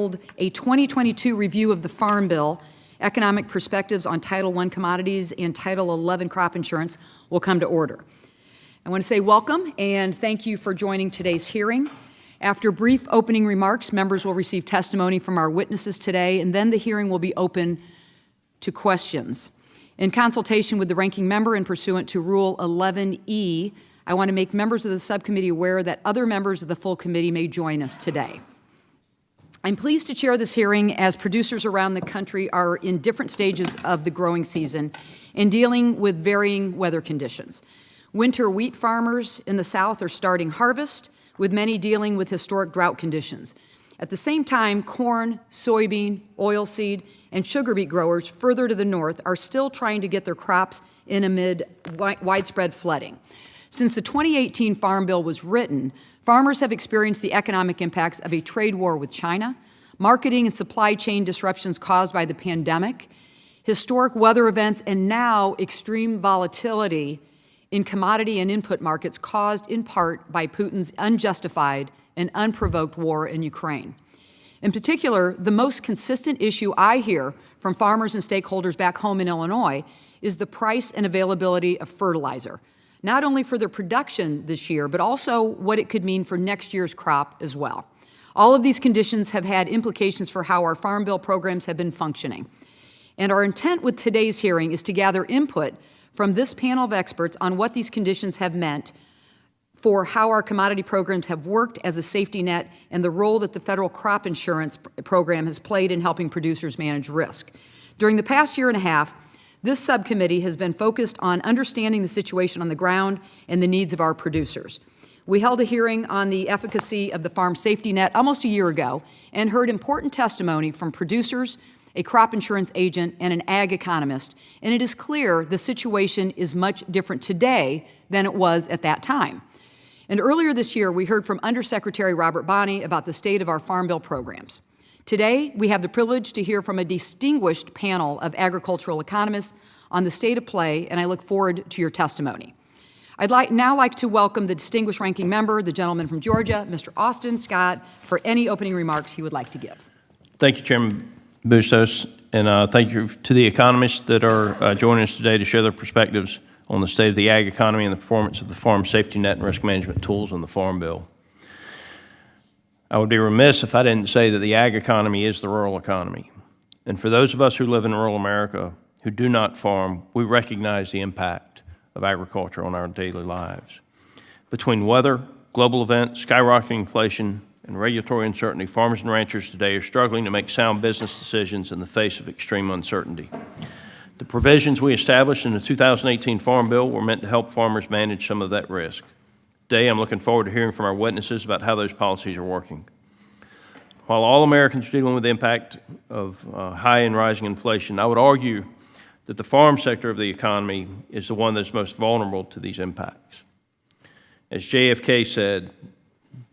entitled A 2022 Review of the Farm Bill, Economic Perspectives on Title I Commodities and Title XI Crop Insurance will come to order. I want to say welcome and thank you for joining today's hearing. After brief opening remarks, members will receive testimony from our witnesses today, and then the hearing will be open to questions. In consultation with the ranking member and pursuant to Rule 11E, I want to make members of the subcommittee aware that other members of the full committee may join us today. I'm pleased to chair this hearing as producers around the country are in different stages of the growing season and dealing with varying weather conditions. Winter wheat farmers in the South are starting harvest, with many dealing with historic drought conditions. At the same time, corn, soybean, oilseed, and sugar beet growers further to the north are still trying to get their crops in amid widespread flooding. Since the 2018 Farm Bill was written, farmers have experienced the economic impacts of a trade war with China, marketing and supply chain disruptions caused by the pandemic, historic weather events, and now extreme volatility in commodity and input markets caused in part by Putin's unjustified and unprovoked war in Ukraine. In particular, the most consistent issue I hear from farmers and stakeholders back home in Illinois is the price and availability of fertilizer, not only for their production this year, but also what it could mean for next year's crop as well. All of these conditions have had implications for how our Farm Bill programs have been functioning. And our intent with today's hearing is to gather input from this panel of experts on what these conditions have meant for how our commodity programs have worked as a safety net and the role that the federal crop insurance program has played in helping producers manage risk. During the past year and a half, this subcommittee has been focused on understanding the situation on the ground and the needs of our producers. We held a hearing on the efficacy of the farm safety net almost a year ago and heard important testimony from producers, a crop insurance agent, and an ag economist. And it is clear the situation is much different today than it was at that time. And earlier this year, we heard from Undersecretary Robert Bonney about the state of our Farm Bill programs. Today, we have the privilege to hear from a distinguished panel of agricultural economists on the state of play, and I look forward to your testimony. I'd now like to welcome the distinguished ranking member, the gentleman from Georgia, Mr. Austin Scott, for any opening remarks he would like to give. Thank you, Chairman Bustos, and thank you to the economists that are joining us today to share their perspectives on the state of the ag economy and the performance of the farm safety net and risk management tools in the Farm Bill. I would be remiss if I didn't say that the ag economy is the rural economy. And for those of us who live in rural America who do not farm, we recognize the impact of agriculture on our daily lives. Between weather, global events, skyrocketing inflation, and regulatory uncertainty, farmers and ranchers today are struggling to make sound business decisions in the face of extreme uncertainty. The provisions we established in the 2018 Farm Bill were meant to help farmers manage some of that risk. Today, I'm looking forward to hearing from our witnesses about how those policies are working. While all Americans are dealing with the impact of high and rising inflation, I would argue that the farm sector of the economy is the one that's most vulnerable to these impacts. As JFK said,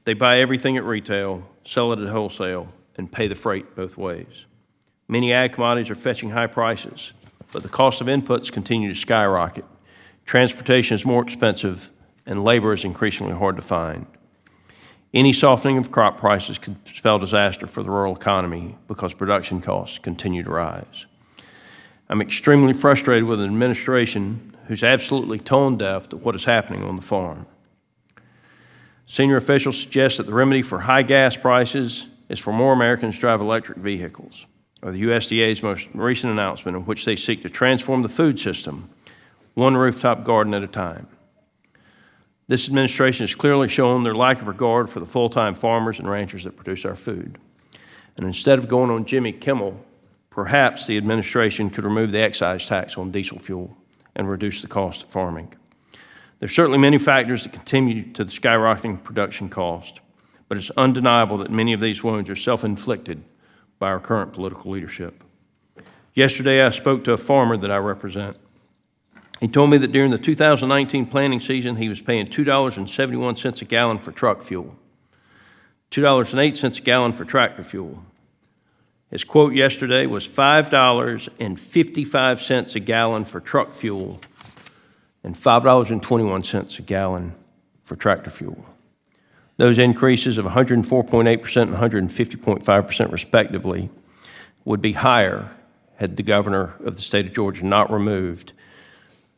they buy everything at retail, sell it at wholesale, and pay the freight both ways. Many ag commodities are fetching high prices, but the cost of inputs continue to skyrocket. Transportation is more expensive, and labor is increasingly hard to find. Any softening of crop prices could spell disaster for the rural economy because production costs continue to rise. I'm extremely frustrated with an administration who's absolutely tone deaf to what is happening on the farm. Senior officials suggest that the remedy for high gas prices is for more Americans to drive electric vehicles, or the USDA's most recent announcement in which they seek to transform the food system, one rooftop garden at a time. This administration has clearly shown their lack of regard for the full-time farmers and ranchers that produce our food. And instead of going on Jimmy Kimmel, perhaps the administration could remove the excise tax on diesel fuel and reduce the cost of farming. There are certainly many factors that contribute to the skyrocketing production cost, but it's undeniable that many of these wounds are self-inflicted by our current political leadership. Yesterday, I spoke to a farmer that I represent. He told me that during the 2019 planting season, he was paying $2.71 a gallon for truck fuel, $2.08 a gallon for tractor fuel. His quote yesterday was $5.55 a gallon for truck fuel and $5.21 a gallon for tractor fuel. Those increases of 104.8% and 150.5% respectively would be higher had the governor of the state of Georgia not removed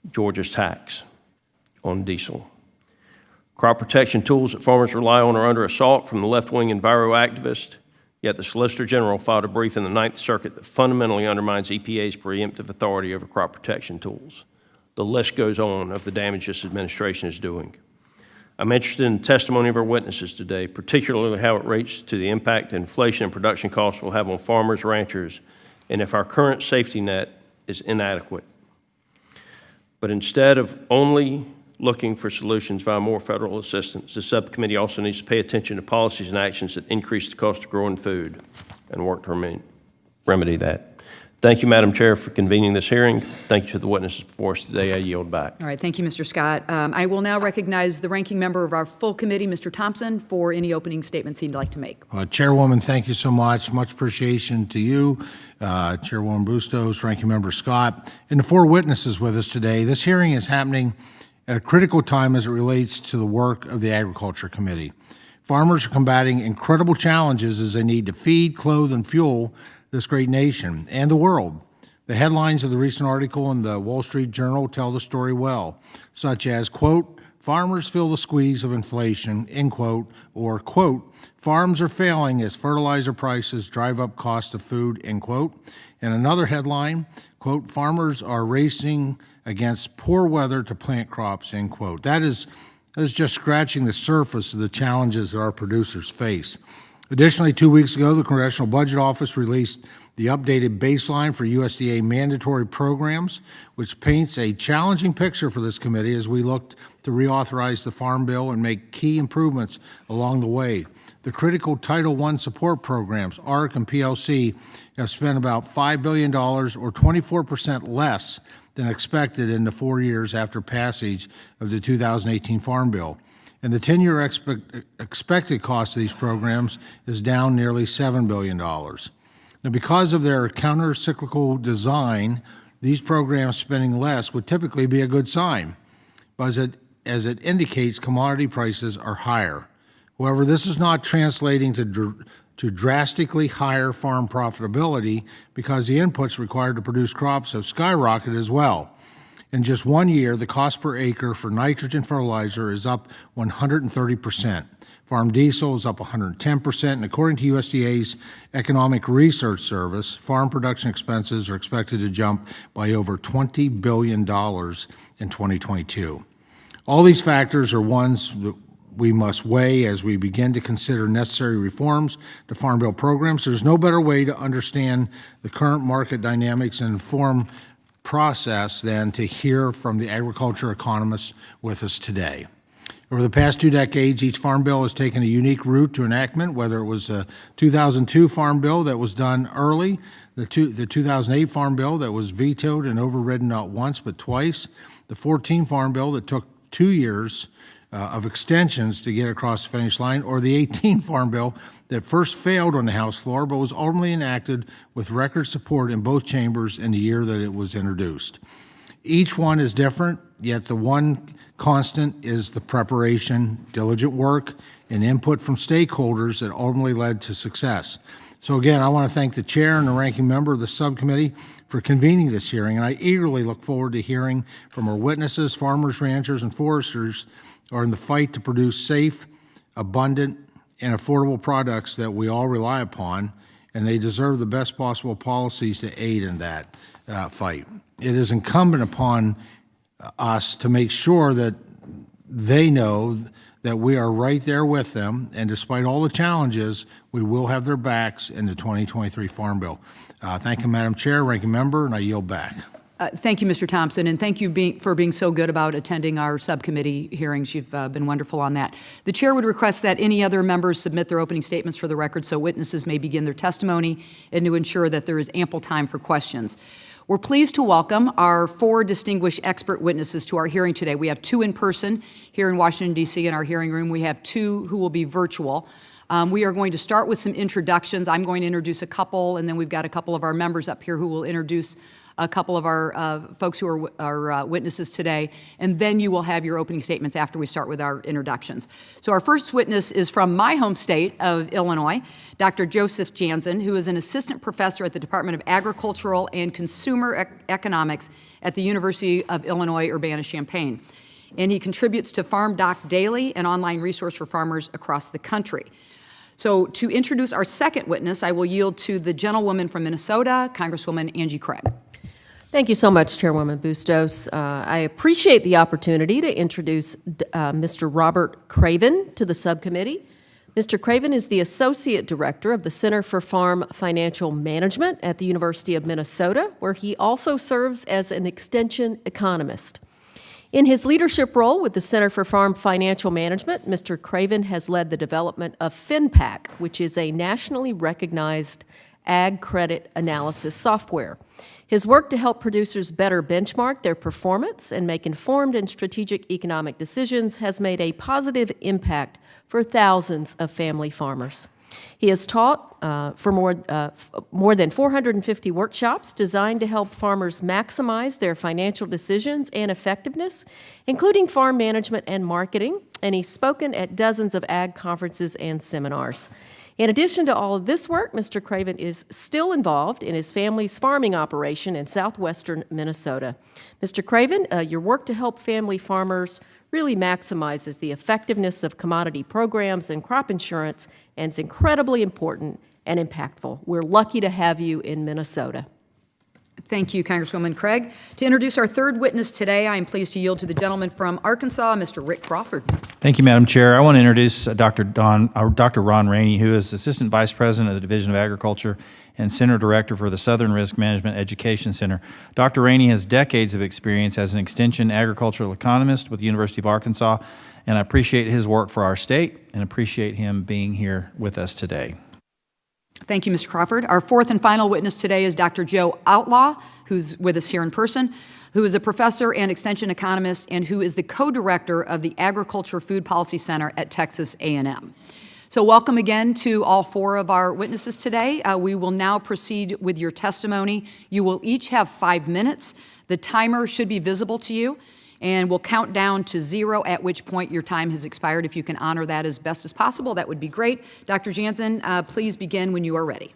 Georgia's tax on diesel. Crop protection tools that farmers rely on are under assault from the left-wing enviro activists, yet the Solicitor General filed a brief in the Ninth Circuit that fundamentally undermines EPA's preemptive authority over crop protection tools. The list goes on of the damage this administration is doing. I'm interested in the testimony of our witnesses today, particularly how it relates to the impact inflation and production costs will have on farmers, ranchers, and if our current safety net is inadequate. But instead of only looking for solutions via more federal assistance, the subcommittee also needs to pay attention to policies and actions that increase the cost of growing food and work to remedy that. Thank you, Madam Chair, for convening this hearing. Thank you to the witnesses before us today. I yield back. All right, thank you, Mr. Scott. I will now recognize the ranking member of our full committee, Mr. Thompson, for any opening statements he'd like to make. Chairwoman, thank you so much. Much appreciation to you, Chairwoman Bustos, Ranking Member Scott, and the four witnesses with us today. This hearing is happening at a critical time as it relates to the work of the Agriculture Committee. Farmers are combating incredible challenges as they need to feed, clothe, and fuel this great nation and the world. The headlines of the recent article in the Wall Street Journal tell the story well, such as, quote, farmers feel the squeeze of inflation, end quote, or, quote, farms are failing as fertilizer prices drive up cost of food, end quote. And another headline, quote, farmers are racing against poor weather to plant crops, end quote. That is just scratching the surface of the challenges that our producers face. Additionally, 2 weeks ago, the Congressional Budget Office released the updated baseline for USDA mandatory programs, which paints a challenging picture for this committee as we look to reauthorize the Farm Bill and make key improvements along the way. The critical Title I support programs, ARC and PLC, have spent about $5 billion, or 24% less than expected in the 4 years after passage of the 2018 Farm Bill. And the 10-year expected cost of these programs is down nearly $7 billion. Now, because of their counter-cyclical design, these programs spending less would typically be a good sign, as it indicates commodity prices are higher. However, this is not translating to drastically higher farm profitability because the inputs required to produce crops have skyrocketed as well. In just 1 year, the cost per acre for nitrogen fertilizer is up 130%. Farm diesel is up 110%, and according to USDA's Economic Research Service, farm production expenses are expected to jump by over $20 billion in 2022. All these factors are ones that we must weigh as we begin to consider necessary reforms to Farm Bill programs. There's no better way to understand the current market dynamics and inform process than to hear from the agriculture economists with us today. Over the past 2 decades, each Farm Bill has taken a unique route to enactment, whether it was the 2002 Farm Bill that was done early, the 2008 Farm Bill that was vetoed and overridden not once but twice, the 2014 Farm Bill that took 2 years of extensions to get across the finish line, or the 2018 Farm Bill that first failed on the House floor but was ultimately enacted with record support in both chambers in the year that it was introduced. Each one is different, yet the one constant is the preparation, diligent work, and input from stakeholders that ultimately led to success. So again, I want to thank the chair and the ranking member of the subcommittee for convening this hearing, and I eagerly look forward to hearing from our witnesses, farmers, ranchers, and foresters are in the fight to produce safe, abundant, and affordable products that we all rely upon, and they deserve the best possible policies to aid in that fight. It is incumbent upon us to make sure that they know that we are right there with them, and despite all the challenges, we will have their backs in the 2023 Farm Bill. Thank you, Madam Chair, Ranking Member, and I yield back. Thank you, Mr. Thompson, and thank you for being so good about attending our subcommittee hearings. You've been wonderful on that. The chair would request that any other members submit their opening statements for the record so witnesses may begin their testimony and to ensure that there is ample time for questions. We're pleased to welcome our 4 distinguished expert witnesses to our hearing today. We have 2 in person here in Washington, D.C. in our hearing room. We have 2 who will be virtual. We are going to start with some introductions. I'm going to introduce a couple, and then we've got a couple of our members up here who will introduce a couple of our folks who are witnesses today, and then you will have your opening statements after we start with our introductions. So our first witness is from my home state of Illinois, Dr. Joseph Jansen, who is an assistant professor at the Department of Agricultural and Consumer Economics at the University of Illinois, Urbana-Champaign. And he contributes to Farm Doc Daily, an online resource for farmers across the country. So to introduce our second witness, I will yield to the gentlewoman from Minnesota, Congresswoman Angie Craig. Thank you so much, Chairwoman Bustos. I appreciate the opportunity to introduce Mr. Robert Craven to the subcommittee. Mr. Craven is the Associate Director of the Center for Farm Financial Management at the University of Minnesota, where he also serves as an extension economist. In his leadership role with the Center for Farm Financial Management, Mr. Craven has led the development of FinPac, which is a nationally recognized ag credit analysis software. His work to help producers better benchmark their performance and make informed and strategic economic decisions has made a positive impact for thousands of family farmers. He has taught for more than 450 workshops designed to help farmers maximize their financial decisions and effectiveness, including farm management and marketing, and he's spoken at dozens of ag conferences and seminars. In addition to all of this work, Mr. Craven is still involved in his family's farming operation in southwestern Minnesota. Mr. Craven, your work to help family farmers really maximizes the effectiveness of commodity programs and crop insurance, and is incredibly important and impactful. We're lucky to have you in Minnesota. Thank you, Congresswoman Craig. To introduce our third witness today, I am pleased to yield to the gentleman from Arkansas, Mr. Rick Crawford. Thank you, Madam Chair. I want to introduce Dr. Ron Rainey, who is Assistant Vice President of the Division of Agriculture and Center Director for the Southern Risk Management Education Center. Dr. Rainey has decades of experience as an extension agricultural economist with the University of Arkansas, and I appreciate his work for our state and appreciate him being here with us today. Thank you, Mr. Crawford. Our fourth and final witness today is Dr. Joe Outlaw, who's with us here in person, who is a professor and extension economist and who is the co-director of the Agriculture Food Policy Center at Texas A&M. So welcome again to all four of our witnesses today. We will now proceed with your testimony. You will each have 5 minutes. The timer should be visible to you, and we'll count down to 0, at which point your time has expired. If you can honor that as best as possible, that would be great. Dr. Jansen, please begin when you are ready.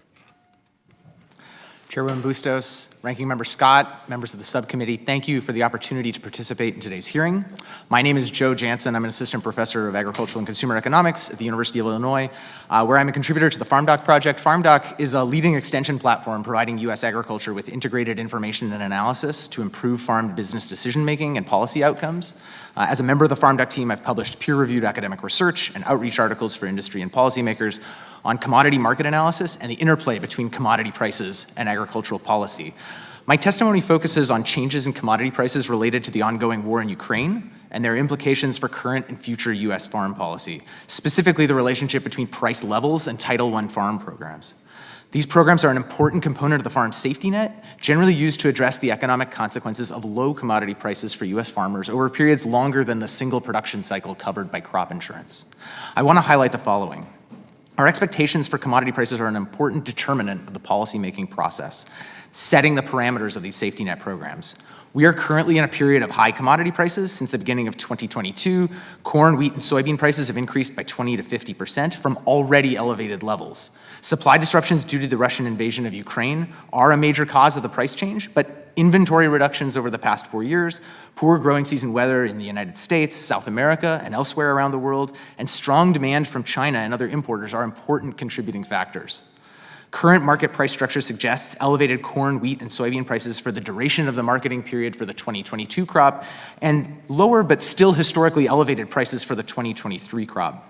Chairwoman Bustos, Ranking Member Scott, members of the subcommittee, thank you for the opportunity to participate in today's hearing. My name is Joe Jansen. I'm an assistant professor of agricultural and consumer economics at the University of Illinois, where I'm a contributor to the Farm Doc project. Farm Doc is a leading extension platform providing U.S. agriculture with integrated information and analysis to improve farm business decision-making and policy outcomes. As a member of the Farm Doc team, I've published peer-reviewed academic research and outreach articles for industry and policymakers on commodity market analysis and the interplay between commodity prices and agricultural policy. My testimony focuses on changes in commodity prices related to the ongoing war in Ukraine and their implications for current and future U.S. farm policy, specifically the relationship between price levels and Title I farm programs. These programs are an important component of the farm safety net, generally used to address the economic consequences of low commodity prices for U.S. farmers over periods longer than the single production cycle covered by crop insurance. I want to highlight the following. Our expectations for commodity prices are an important determinant of the policymaking process, setting the parameters of these safety net programs. We are currently in a period of high commodity prices. Since the beginning of 2022, corn, wheat, and soybean prices have increased by 20 to 50% from already elevated levels. Supply disruptions due to the Russian invasion of Ukraine are a major cause of the price change, but inventory reductions over the past 4 years, poor growing season weather in the United States, South America, and elsewhere around the world, and strong demand from China and other importers are important contributing factors. Current market price structure suggests elevated corn, wheat, and soybean prices for the duration of the marketing period for the 2022 crop, and lower but still historically elevated prices for the 2023 crop.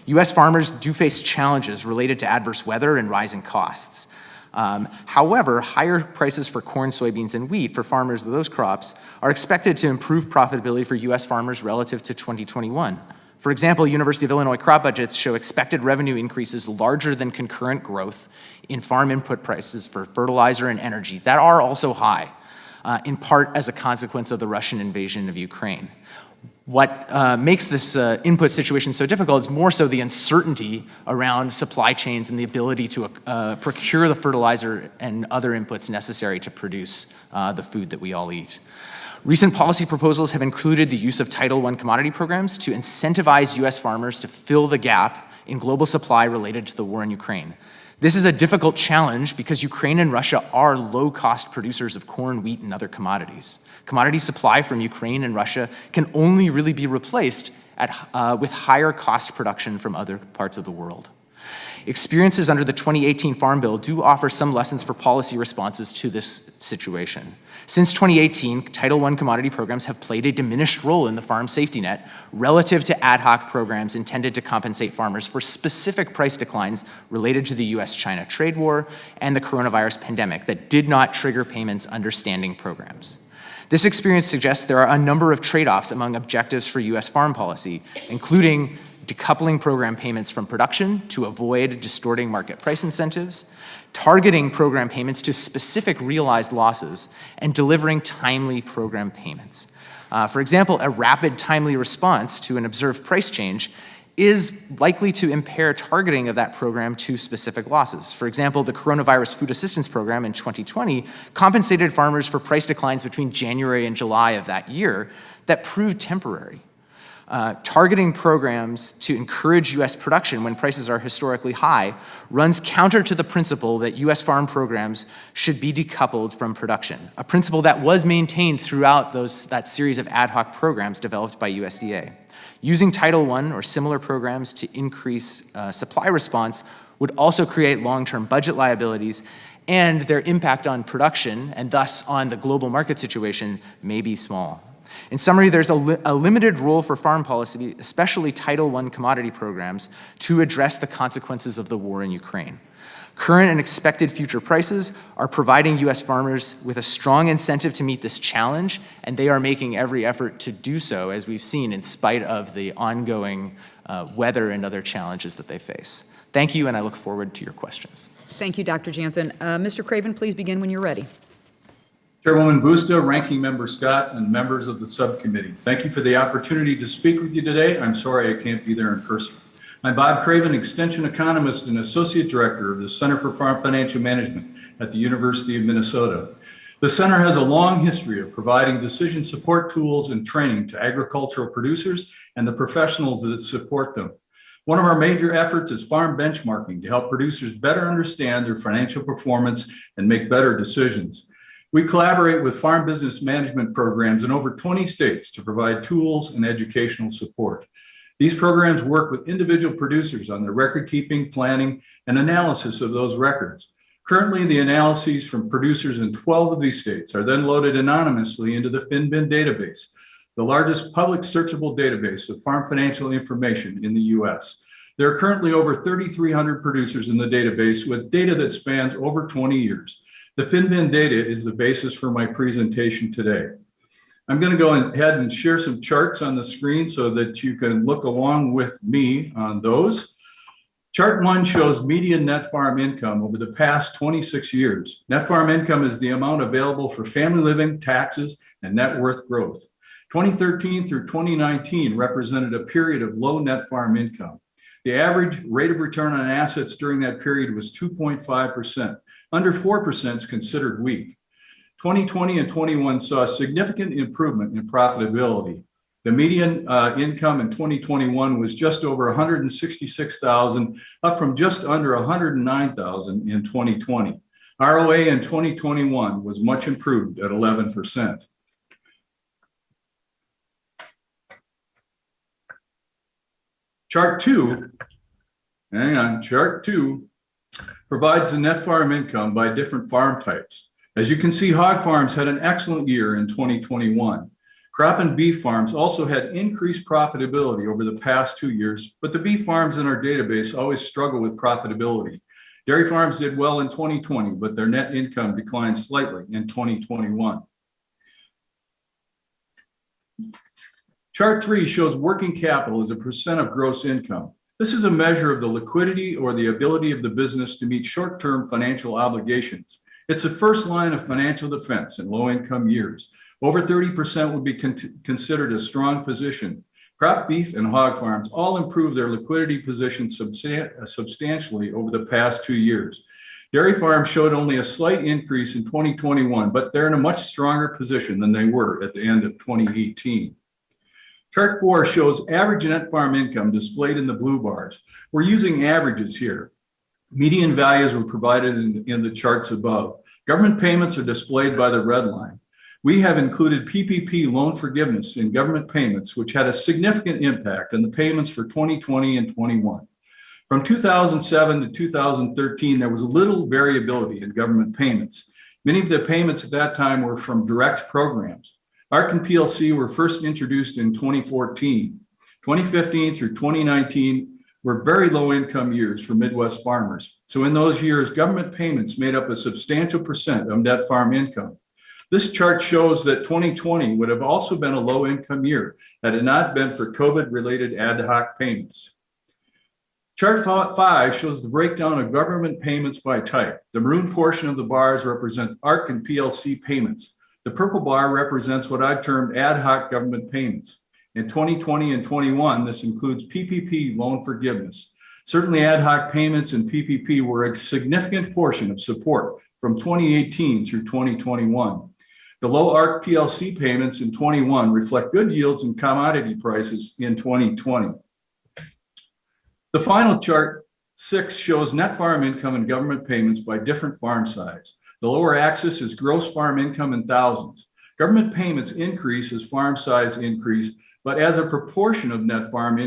U.S. farmers do face challenges related to adverse weather and rising costs. However, higher prices for corn, soybeans, and wheat for farmers of those crops are expected to improve profitability for U.S. farmers relative to 2021. For example, University of Illinois crop budgets show expected revenue increases larger than concurrent growth in farm input prices for fertilizer and energy that are also high, in part as a consequence of the Russian invasion of Ukraine. What makes this input situation so difficult is more so the uncertainty around supply chains and the ability to procure the fertilizer and other inputs necessary to produce the food that we all eat. Recent policy proposals have included the use of Title I commodity programs to incentivize U.S. farmers to fill the gap in global supply related to the war in Ukraine. This is a difficult challenge because Ukraine and Russia are low-cost producers of corn, wheat, and other commodities. Commodity supply from Ukraine and Russia can only really be replaced with higher cost production from other parts of the world. Experiences under the 2018 Farm Bill do offer some lessons for policy responses to this situation. Since 2018, Title I commodity programs have played a diminished role in the farm safety net relative to ad hoc programs intended to compensate farmers for specific price declines related to the US-China trade war and the coronavirus pandemic that did not trigger payments under standing programs. This experience suggests there are a number of trade-offs among objectives for US farm policy, including decoupling program payments from production to avoid distorting market price incentives, targeting program payments to specific realized losses, and delivering timely program payments. For example, a rapid, timely response to an observed price change is likely to impair targeting of that program to specific losses. For example, the Coronavirus Food Assistance Program in 2020 compensated farmers for price declines between January and July of that year that proved temporary. Targeting programs to encourage U.S. production when prices are historically high runs counter to the principle that U.S. farm programs should be decoupled from production, a principle that was maintained throughout that series of ad hoc programs developed by USDA. Using Title I or similar programs to increase supply response would also create long-term budget liabilities, and their impact on production and thus on the global market situation may be small. In summary, there's a limited role for farm policy, especially Title I commodity programs, to address the consequences of the war in Ukraine. Current and expected future prices are providing U.S. farmers with a strong incentive to meet this challenge, and they are making every effort to do so, as we've seen, in spite of the ongoing weather and other challenges that they face. Thank you, and I look forward to your questions. Thank you, Dr. Jansen. Mr. Craven, please begin when you're ready. Chairwoman Usda, Ranking Member Scott, and members of the subcommittee, thank you for the opportunity to speak with you today. I'm sorry I can't be there in person. I'm Bob Craven, Extension Economist and Associate Director of the Center for Farm Financial Management at the University of Minnesota. The center has a long history of providing decision support tools and training to agricultural producers and the professionals that support them. One of our major efforts is farm benchmarking to help producers better understand their financial performance and make better decisions. We collaborate with farm business management programs in over 20 states to provide tools and educational support. These programs work with individual producers on their record keeping, planning, and analysis of those records. Currently, the analyses from producers in 12 of these states are then loaded anonymously into the FinBin database, the largest public searchable database of farm financial information in the U.S. There are currently over 3,300 producers in the database with data that spans over 20 years. The FinBin data is the basis for my presentation today. I'm going to go ahead and share some charts on the screen so that you can look along with me on those. Chart 1 shows median net farm income over the past 26 years. Net farm income is the amount available for family living, taxes, and net worth growth. 2013 through 2019 represented a period of low net farm income. The average rate of return on assets during that period was 2.5%. Under 4% is considered weak. 2020 and 21 saw a significant improvement in profitability. The median income in 2021 was just over $166,000, up from just under $109,000 in 2020. ROA in 2021 was much improved at 11%. Chart 2, Chart 2 provides the net farm income by different farm types. As you can see, hog farms had an excellent year in 2021. Crop and beef farms also had increased profitability over the past 2 years, but the beef farms in our database always struggle with profitability. Dairy farms did well in 2020, but their net income declined slightly in 2021. Chart 3 shows working capital as a percent of gross income. This is a measure of the liquidity or the ability of the business to meet short-term financial obligations. It's the first line of financial defense in low-income years. Over 30% would be considered a strong position. Crop beef and hog farms all improved their liquidity position substantially over the past 2 years. Dairy farms showed only a slight increase in 2021, but they're in a much stronger position than they were at the end of 2018. Chart 4 shows average net farm income displayed in the blue bars. We're using averages here. Median values were provided in the charts above. Government payments are displayed by the red line. We have included PPP loan forgiveness in government payments, which had a significant impact on the payments for 2020 and 21. From 2007 to 2013, there was little variability in government payments. Many of the payments at that time were from direct programs. ARC and PLC were first introduced in 2014. 2015 through 2019 were very low income years for Midwest farmers. So in those years, government payments made up a substantial percent of net farm income. This chart shows that 2020 would have also been a low income year had it not been for COVID-related ad hoc payments. Chart 5 shows the breakdown of government payments by type. The maroon portion of the bars represent ARC and PLC payments. The purple bar represents what I've termed ad hoc government payments. In 2020 and 21, this includes PPP loan forgiveness. Certainly ad hoc payments and PPP were a significant portion of support from 2018 through 2021. The low ARC PLC payments in 21 reflect good yields and commodity prices in 2020. The final chart 6 shows net farm income and government payments by different farm size. The lower axis is gross farm income in thousands. Government payments increase as farm size increase, but as a proportion of net farm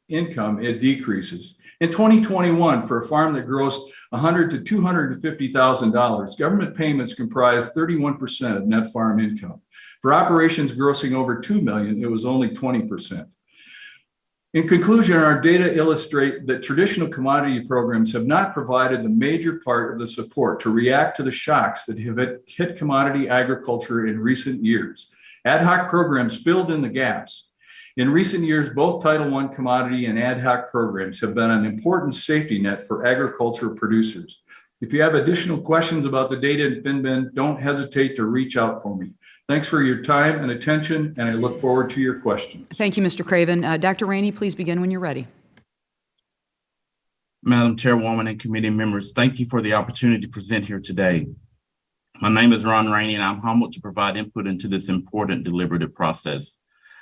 income, it decreases. In 2021, for a farm that grossed $100,000 to $250,000, government payments comprised 31% of net farm income. For operations grossing over $2 million, it was only 20%. In conclusion, our data illustrate that traditional commodity programs have not provided the major part of the support to react to the shocks that have hit commodity agriculture in recent years. Ad hoc programs filled in the gaps. In recent years, both Title I commodity and ad hoc programs have been an important safety net for agriculture producers. If you have additional questions about the data in FinBin, don't hesitate to reach out for me. Thanks for your time and attention, and I look forward to your questions. Thank you, Mr. Craven. Dr. Rainey, please begin when you're ready. Madam Chairwoman and committee members, thank you for the opportunity to present here today. My name is Ron Rainey, and I'm humbled to provide input into this important deliberative process.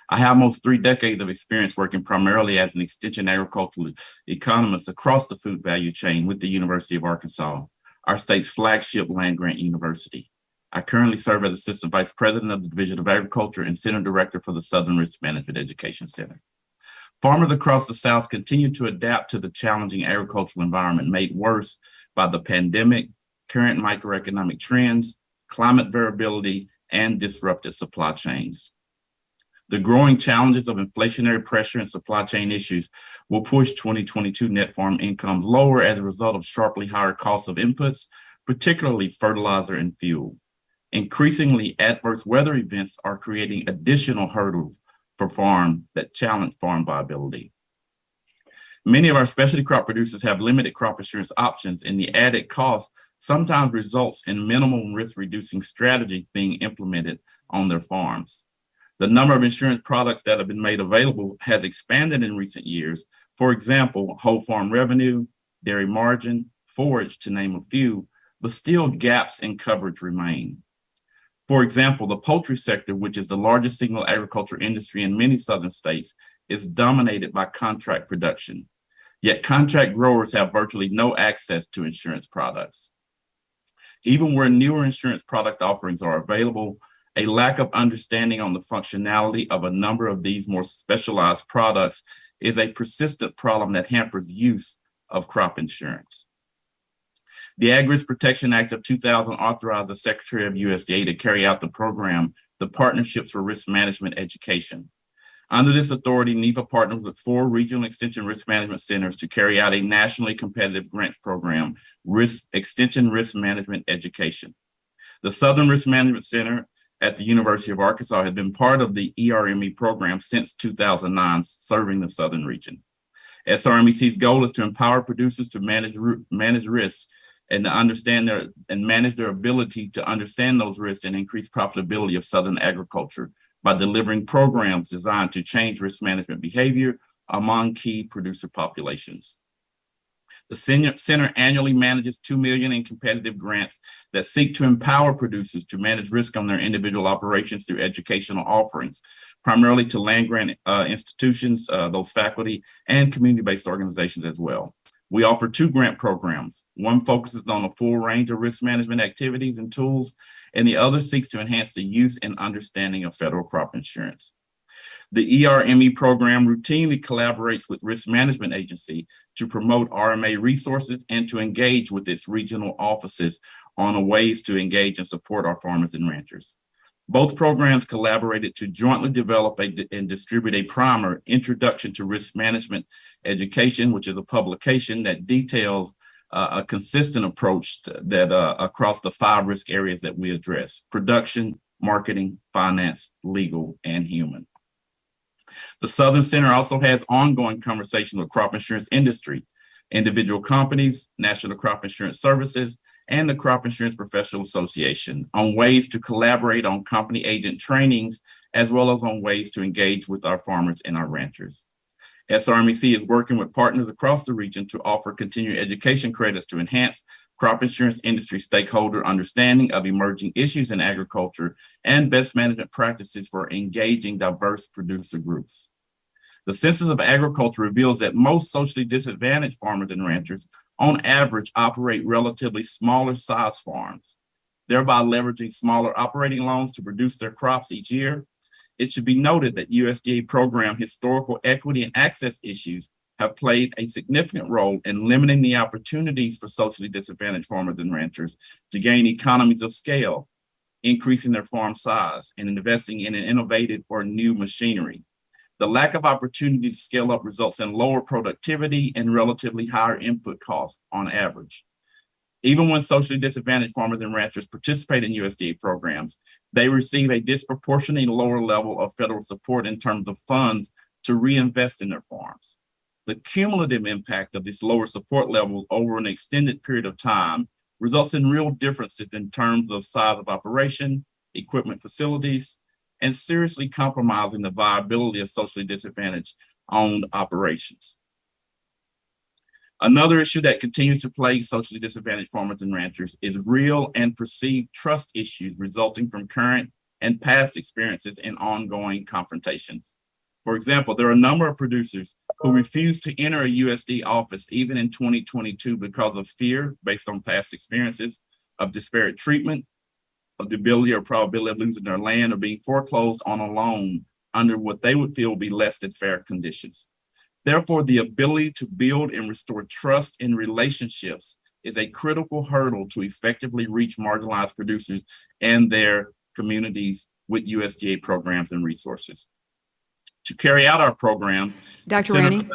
I have almost 3 decades of experience working primarily as an extension agricultural economist across the food value chain with the University of Arkansas, our state's flagship land-grant university. I currently serve as Assistant Vice President of the Division of Agriculture and Center Director for the Southern Risk Management Education Center. Farmers across the South continue to adapt to the challenging agricultural environment made worse by the pandemic, current microeconomic trends, climate variability, and disrupted supply chains. The growing challenges of inflationary pressure and supply chain issues will push 2022 net farm incomes lower as a result of sharply higher costs of inputs, particularly fertilizer and fuel. Increasingly, adverse weather events are creating additional hurdles for farms that challenge farm viability. Many of our specialty crop producers have limited crop insurance options, and the added cost sometimes results in minimum risk reducing strategies being implemented on their farms. The number of insurance products that have been made available has expanded in recent years. For example, whole farm revenue, dairy margin, forage, to name a few, but still gaps in coverage remain. For example, the poultry sector, which is the largest single agriculture industry in many southern states, is dominated by contract production. Yet contract growers have virtually no access to insurance products. Even where newer insurance product offerings are available, a lack of understanding on the functionality of a number of these more specialized products is a persistent problem that hampers use of crop insurance. The Ag Risk Protection Act of 2000 authorized the Secretary of USDA to carry out the program, the Partnerships for Risk Management Education. Under this authority, NEPA partners with 4 regional extension risk management centers to carry out a nationally competitive grants program, Extension Risk Management Education. The Southern Risk Management Center at the University of Arkansas has been part of the ERME program since 2009, serving the Southern region. SRMEC's goal is to empower producers to manage risks and to understand and manage their ability to understand those risks and increase profitability of Southern agriculture by delivering programs designed to change risk management behavior among key producer populations. The center annually manages $2 million in competitive grants that seek to empower producers to manage risk on their individual operations through educational offerings, primarily to land-grant institutions, those faculty, and community-based organizations as well. We offer 2 grant programs. One focuses on a full range of risk management activities and tools, and the other seeks to enhance the use and understanding of federal crop insurance. The ERME program routinely collaborates with Risk Management Agency to promote RMA resources and to engage with its regional offices on ways to engage and support our farmers and ranchers. Both programs collaborated to jointly develop and distribute a primer, Introduction to Risk Management Education, which is a publication that details a consistent approach that across the 5 risk areas that we address: production, marketing, finance, legal, and human. The Southern Center also has ongoing conversations with crop insurance industry, individual companies, National Crop Insurance Services, and the Crop Insurance Professional Association on ways to collaborate on company agent trainings, as well as on ways to engage with our farmers and our ranchers. SRMEC is working with partners across the region to offer continuing education credits to enhance crop insurance industry stakeholder understanding of emerging issues in agriculture and best management practices for engaging diverse producer groups. The Census of Agriculture reveals that most socially disadvantaged farmers and ranchers on average operate relatively smaller size farms, thereby leveraging smaller operating loans to produce their crops each year. It should be noted that USDA program historical equity and access issues have played a significant role in limiting the opportunities for socially disadvantaged farmers and ranchers to gain economies of scale, increasing their farm size, and investing in an innovative or new machinery. The lack of opportunity to scale up results in lower productivity and relatively higher input costs on average. Even when socially disadvantaged farmers and ranchers participate in USDA programs, they receive a disproportionately lower level of federal support in terms of funds to reinvest in their farms. The cumulative impact of these lower support levels over an extended period of time results in real differences in terms of size of operation, equipment facilities, and seriously compromising the viability of socially disadvantaged owned operations. Another issue that continues to plague socially disadvantaged farmers and ranchers is real and perceived trust issues resulting from current and past experiences and ongoing confrontations. For example, there are a number of producers who refuse to enter a USD office even in 2022 because of fear based on past experiences of disparate treatment, of the ability or probability of losing their land or being foreclosed on a loan under what they would feel would be less than fair conditions. Therefore, the ability to build and restore trust in relationships is a critical hurdle to effectively reach marginalized producers and their communities with USDA programs and resources. To carry out our programs, Dr. Rainey?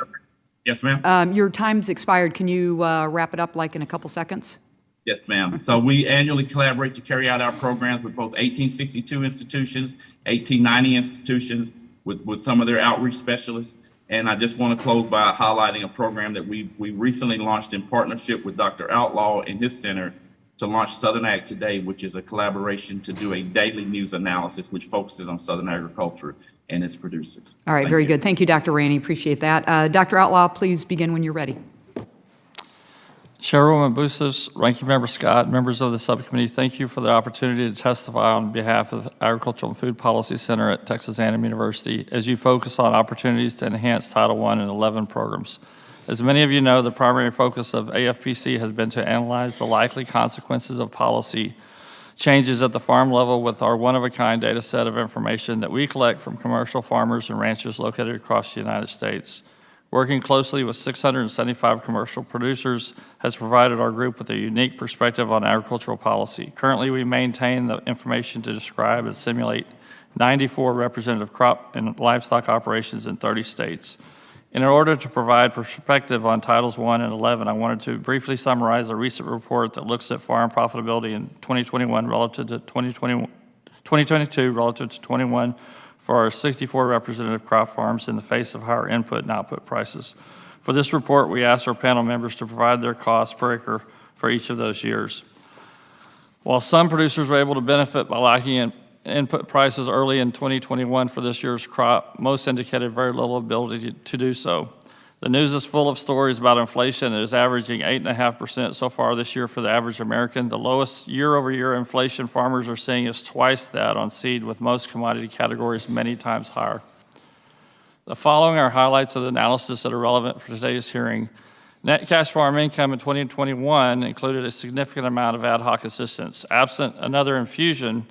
Yes, ma'am. Your time's expired. Can you wrap it up like in a couple seconds? Yes, ma'am. So we annually collaborate to carry out our programs with both 1862 institutions, 1890 institutions, with some of their outreach specialists. And I just want to close by highlighting a program that we recently launched in partnership with Dr. Outlaw and his center to launch Southern Ag Today, which is a collaboration to do a daily news analysis which focuses on Southern agriculture and its producers. All right, very good. Thank you, Dr. Rainey. Appreciate that. Dr. Outlaw, please begin when you're ready. Chairwoman Bustos, Ranking Member Scott, members of the subcommittee, thank you for the opportunity to testify on behalf of the Agricultural and Food Policy Center at Texas A&M University as you focus on opportunities to enhance Title I and 11 programs. As many of you know, the primary focus of AFPC has been to analyze the likely consequences of policy changes at the farm level with our one-of-a-kind data set of information that we collect from commercial farmers and ranchers located across the United States. Working closely with 675 commercial producers has provided our group with a unique perspective on agricultural policy. Currently, we maintain the information to describe and simulate 94 representative crop and livestock operations in 30 states. In order to provide perspective on Titles 1 and 11, I wanted to briefly summarize a recent report that looks at farm profitability in 2021 relative to 2022 relative to 21 for our 64 representative crop farms in the face of higher input and output prices. For this report, we asked our panel members to provide their cost per acre for each of those years. While some producers were able to benefit by locking in input prices early in 2021 for this year's crop, most indicated very little ability to do so. The news is full of stories about inflation. It is averaging 8.5% so far this year for the average American. The lowest year-over-year inflation farmers are seeing is twice that on seed, with most commodity categories many times higher. The following are highlights of the analysis that are relevant for today's hearing. Net cash farm income in 2021 included a significant amount of ad hoc assistance. Absent another infusion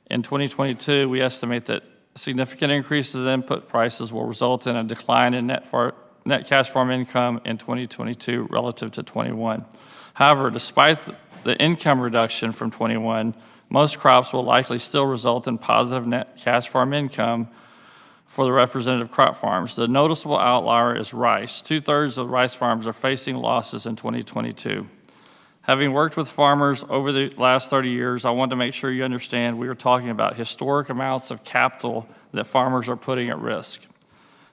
in 2022, we estimate that significant increases in input prices will result in a decline in net cash farm income in 2022 relative to 21. However, despite the income reduction from 21, most crops will likely still result in positive net cash farm income for the representative crop farms. The noticeable outlier is rice. 2/3 of rice farms are facing losses in 2022. Having worked with farmers over the last 30 years, I want to make sure you understand we are talking about historic amounts of capital that farmers are putting at risk.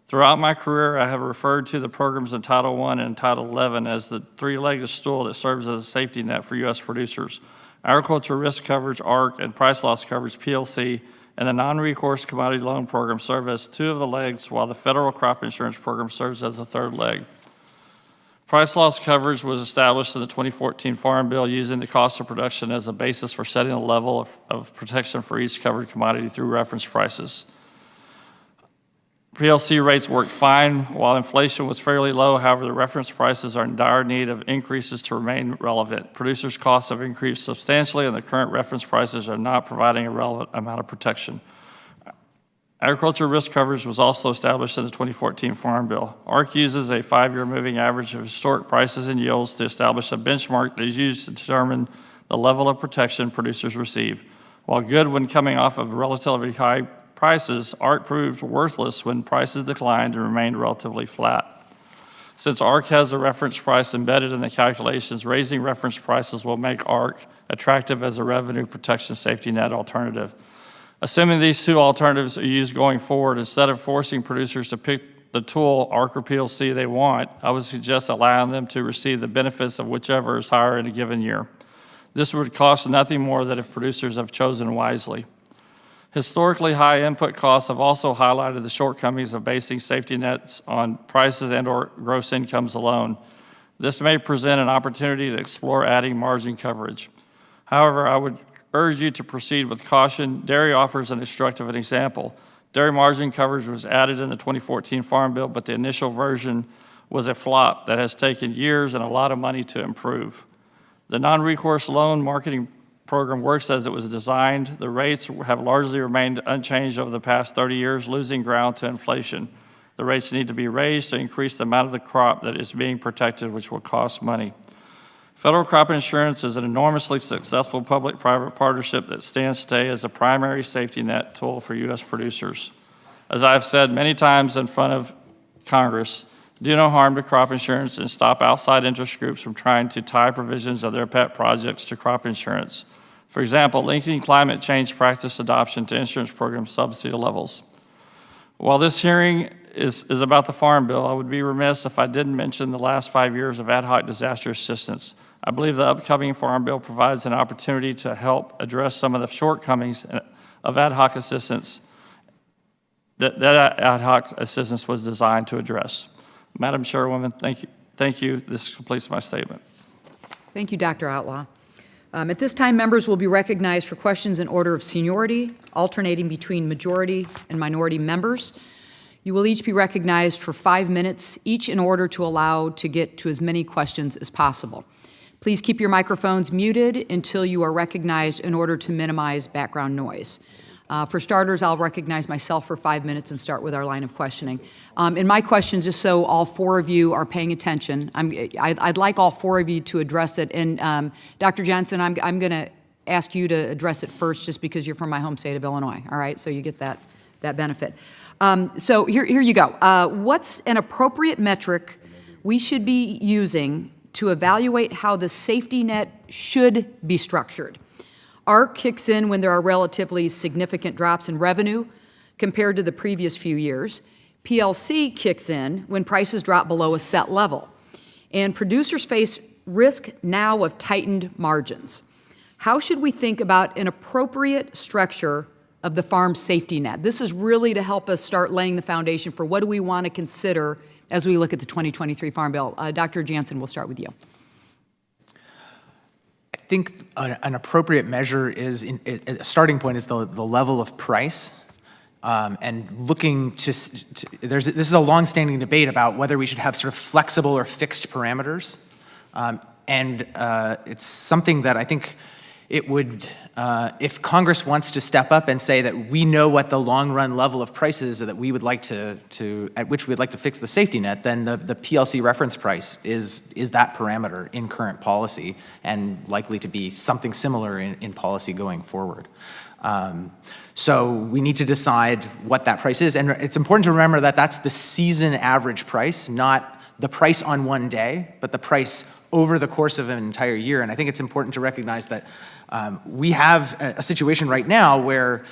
Throughout my career, I have referred to the programs in Title I and Title XI as the three-legged stool that serves as a safety net for U.S. producers. Agriculture Risk Coverage, ARC, and Price Loss Coverage, PLC, and the non-recourse commodity loan program serve as two of the legs, while the federal crop insurance program serves as the third leg. Price loss coverage was established in the 2014 Farm Bill using the cost of production as a basis for setting the level of protection for each covered commodity through reference prices. PLC rates worked fine while inflation was fairly low. However, the reference prices are in dire need of increases to remain relevant. Producers' costs have increased substantially, and the current reference prices are not providing a relevant amount of protection. Agriculture risk coverage was also established in the 2014 Farm Bill. ARC uses a 5-year moving average of historic prices and yields to establish a benchmark that is used to determine the level of protection producers receive. While good when coming off of relatively high prices, ARC proved worthless when prices declined and remained relatively flat. Since ARC has a reference price embedded in the calculations, raising reference prices will make ARC attractive as a revenue protection safety net alternative. Assuming these two alternatives are used going forward, instead of forcing producers to pick the tool, ARC or PLC, they want, I would suggest allowing them to receive the benefits of whichever is higher in a given year. This would cost nothing more than if producers have chosen wisely. Historically high input costs have also highlighted the shortcomings of basing safety nets on prices and/or gross incomes alone. This may present an opportunity to explore adding margin coverage. However, I would urge you to proceed with caution. Dairy offers an instructive example. Dairy margin coverage was added in the 2014 Farm Bill, but the initial version was a flop that has taken years and a lot of money to improve. The non-recourse loan marketing program works as it was designed. The rates have largely remained unchanged over the past 30 years, losing ground to inflation. The rates need to be raised to increase the amount of the crop that is being protected, which will cost money. Federal crop insurance is an enormously successful public-private partnership that stands today as a primary safety net tool for U.S. producers. As I've said many times in front of Congress, do no harm to crop insurance and stop outside interest groups from trying to tie provisions of their pet projects to crop insurance. For example, linking climate change practice adoption to insurance program subsidy levels. While this hearing is about the Farm Bill, I would be remiss if I didn't mention the last 5 years of ad hoc disaster assistance. I believe the upcoming Farm Bill provides an opportunity to help address some of the shortcomings of ad hoc assistance that ad hoc assistance was designed to address. Madam Chairwoman, thank you. This completes my statement. Thank you, Dr. Outlaw. At this time, members will be recognized for questions in order of seniority, alternating between majority and minority members. You will each be recognized for 5 minutes, each in order to allow to get to as many questions as possible. Please keep your microphones muted until you are recognized in order to minimize background noise. For starters, I'll recognize myself for 5 minutes and start with our line of questioning. In my question, just so all 4 of you are paying attention, I'd like all 4 of you to address it. And Dr. Johnson, I'm going to ask you to address it first just because you're from my home state of Illinois, all right? So you get that benefit. So here you go. What's an appropriate metric we should be using to evaluate how the safety net should be structured? ARC kicks in when there are relatively significant drops in revenue compared to the previous few years. PLC kicks in when prices drop below a set level. And producers face risk now of tightened margins. How should we think about an appropriate structure of the farm safety net? This is really to help us start laying the foundation for what do we want to consider as we look at the 2023 Farm Bill. Dr. Jansen, we'll start with you. I think an appropriate measure is, a starting point is the level of price. And looking to this is a long-standing debate about whether we should have sort of flexible or fixed parameters. And it's something that I think it would, if Congress wants to step up and say that we know what the long-run level of price is that we would like at which we'd like to fix the safety net, then the PLC reference price is that parameter in current policy and likely to be something similar in policy going forward. So we need to decide what that price is. And it's important to remember that that's the season average price, not the price on one day, but the price over the course of an entire year. And I think it's important to recognize that we have a situation right now where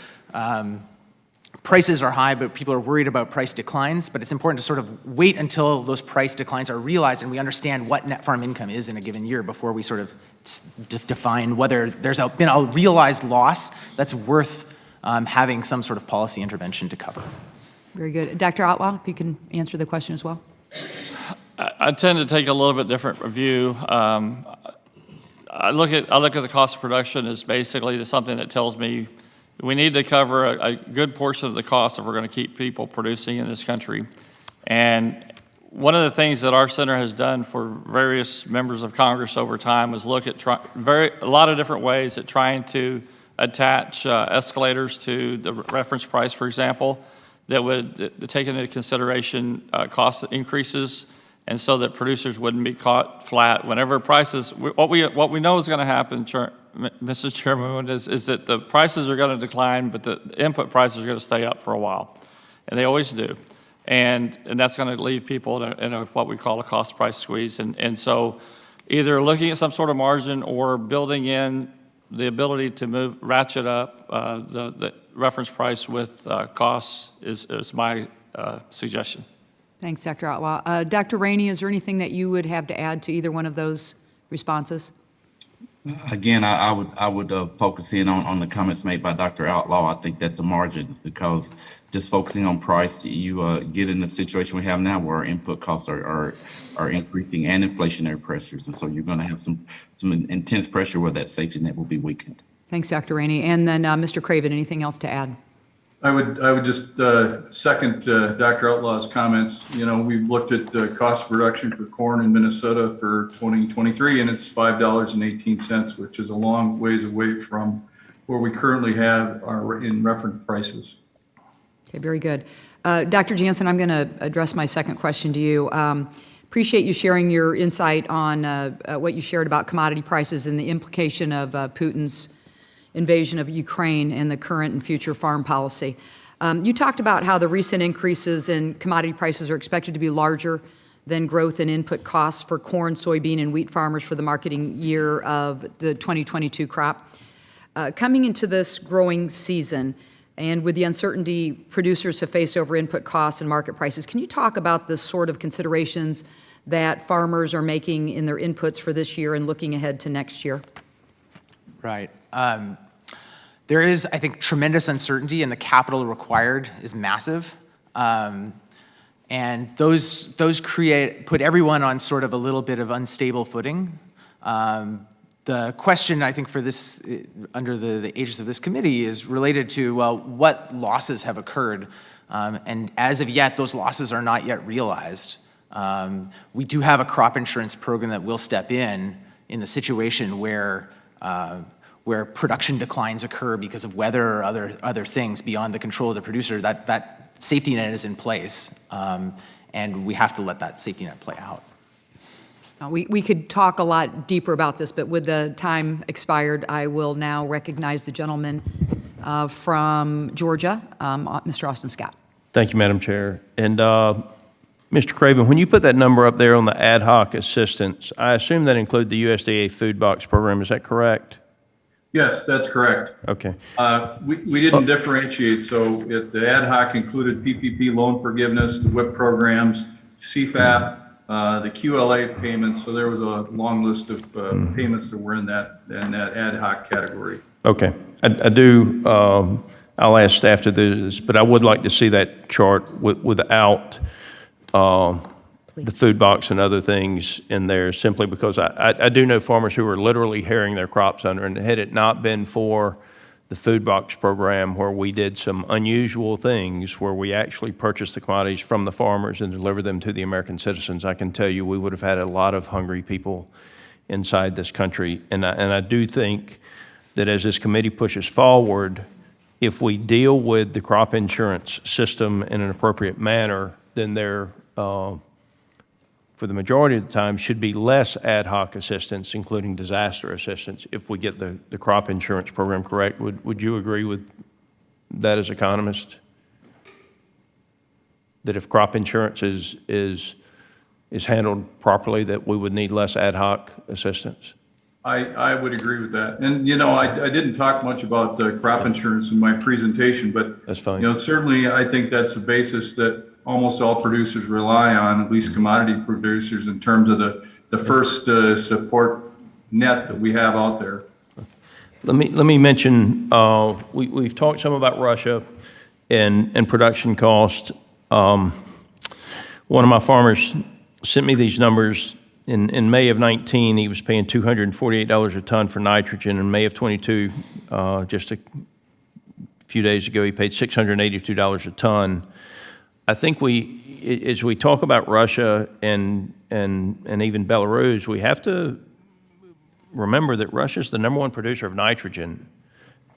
prices are high, but people are worried about price declines. But it's important to sort of wait until those price declines are realized and we understand what net farm income is in a given year before we sort of define whether there's been a realized loss that's worth having some sort of policy intervention to cover. Very good. Dr. Outlaw, if you can answer the question as well. I tend to take a little bit different view. I look at the cost of production as basically something that tells me we need to cover a good portion of the cost if we're going to keep people producing in this country. And one of the things that our center has done for various members of Congress over time is look at a lot of different ways at trying to attach escalators to the reference price, for example, that would take into consideration cost increases, and so that producers wouldn't be caught flat whenever prices. What we know is going to happen, Mrs. Chairwoman, is that the prices are going to decline, but the input prices are going to stay up for a while, and they always do, and that's going to leave people in what we call a cost price squeeze, and so either looking at some sort of margin or building in the ability to ratchet up the reference price with costs is my suggestion. Thanks, Dr. Outlaw. Dr. Rainey, is there anything that you would have to add to either one of those responses? Again, I would focus in on the comments made by Dr. Outlaw. I think that the margin, because just focusing on price, you get in the situation we have now where our input costs are increasing and inflationary pressures, and so you're going to have some intense pressure where that safety net will be weakened. Thanks, Dr. Rainey. And then Mr. Craven, anything else to add? I would just second Dr. Outlaw's comments. You know, we've looked at cost of production for corn in Minnesota for 2023, and it's $5.18, which is a long ways away from where we currently have our in reference prices. Okay, very good. Dr. Jansen, I'm going to address my second question to you. Appreciate you sharing your insight on what you shared about commodity prices and the implication of Putin's invasion of Ukraine and the current and future farm policy. You talked about how the recent increases in commodity prices are expected to be larger than growth in input costs for corn, soybean, and wheat farmers for the marketing year of the 2022 crop. Coming into this growing season, and with the uncertainty producers have faced over input costs and market prices, can you talk about the sort of considerations that farmers are making in their inputs for this year and looking ahead to next year? Right. There is, I think, tremendous uncertainty, and the capital required is massive. And those put everyone on sort of a little bit of unstable footing. The question, I think, for this, under the aegis of this committee, is related to, well, what losses have occurred? And as of yet, those losses are not yet realized. We do have a crop insurance program that will step in the situation where production declines occur because of weather or other things beyond the control of the producer. That safety net is in place, and we have to let that safety net play out. We could talk a lot deeper about this, but with the time expired, I will now recognize the gentleman from Georgia, Mr. Austin Scott. Thank you, Madam Chair. And Mr. Craven, when you put that number up there on the ad hoc assistance, I assume that include the USDA food box program. Is that correct? Yes, that's correct. Okay. We didn't differentiate, so the ad hoc included PPP loan forgiveness, the WIP programs, CFAP, the QLA payments. So there was a long list of payments that were in that ad hoc category. Okay. I do, I'll ask staff to do this, but I would like to see that chart without the food box and other things in there, simply because I do know farmers who are literally herring their crops under, and had it not been for the food box program, where we did some unusual things, where we actually purchased the commodities from the farmers and delivered them to the American citizens, I can tell you we would have had a lot of hungry people inside this country. And I do think that as this committee pushes forward, if we deal with the crop insurance system in an appropriate manner, then there, for the majority of the time, should be less ad hoc assistance, including disaster assistance, if we get the crop insurance program correct. Would you agree with that as economist? That if crop insurance is handled properly, that we would need less ad hoc assistance? I would agree with that. And, I didn't talk much about crop insurance in my presentation, but That's fine. Certainly I think that's a basis that almost all producers rely on, at least commodity producers, in terms of the first support net that we have out there. Let me mention, we've talked some about Russia and production cost. One of my farmers sent me these numbers. In May of 19, he was paying $248 a ton for nitrogen. In May of 22, just a few days ago, he paid $682 a ton. I think as we talk about Russia and even Belarus, we have to remember that Russia's the #1 producer of nitrogen,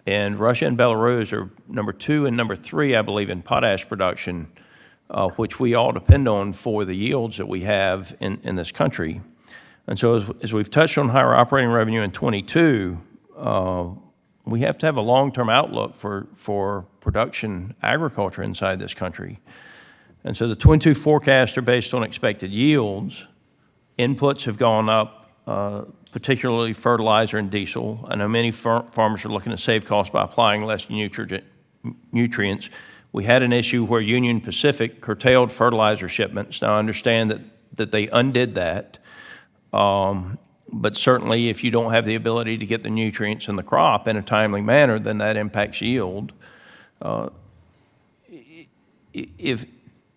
and Russia and Belarus are number 2 and number 3, I believe, in potash production, which we all depend on for the yields that we have in this country. And so as we've touched on higher operating revenue in 22, we have to have a long-term outlook for production agriculture inside this country. And so the 22 forecasts are based on expected yields. Inputs have gone up, particularly fertilizer and diesel. I know many farmers are looking to save costs by applying less nutrients. We had an issue where Union Pacific curtailed fertilizer shipments. Now, I understand that they undid that, but certainly if you don't have the ability to get the nutrients in the crop in a timely manner, then that impacts yield.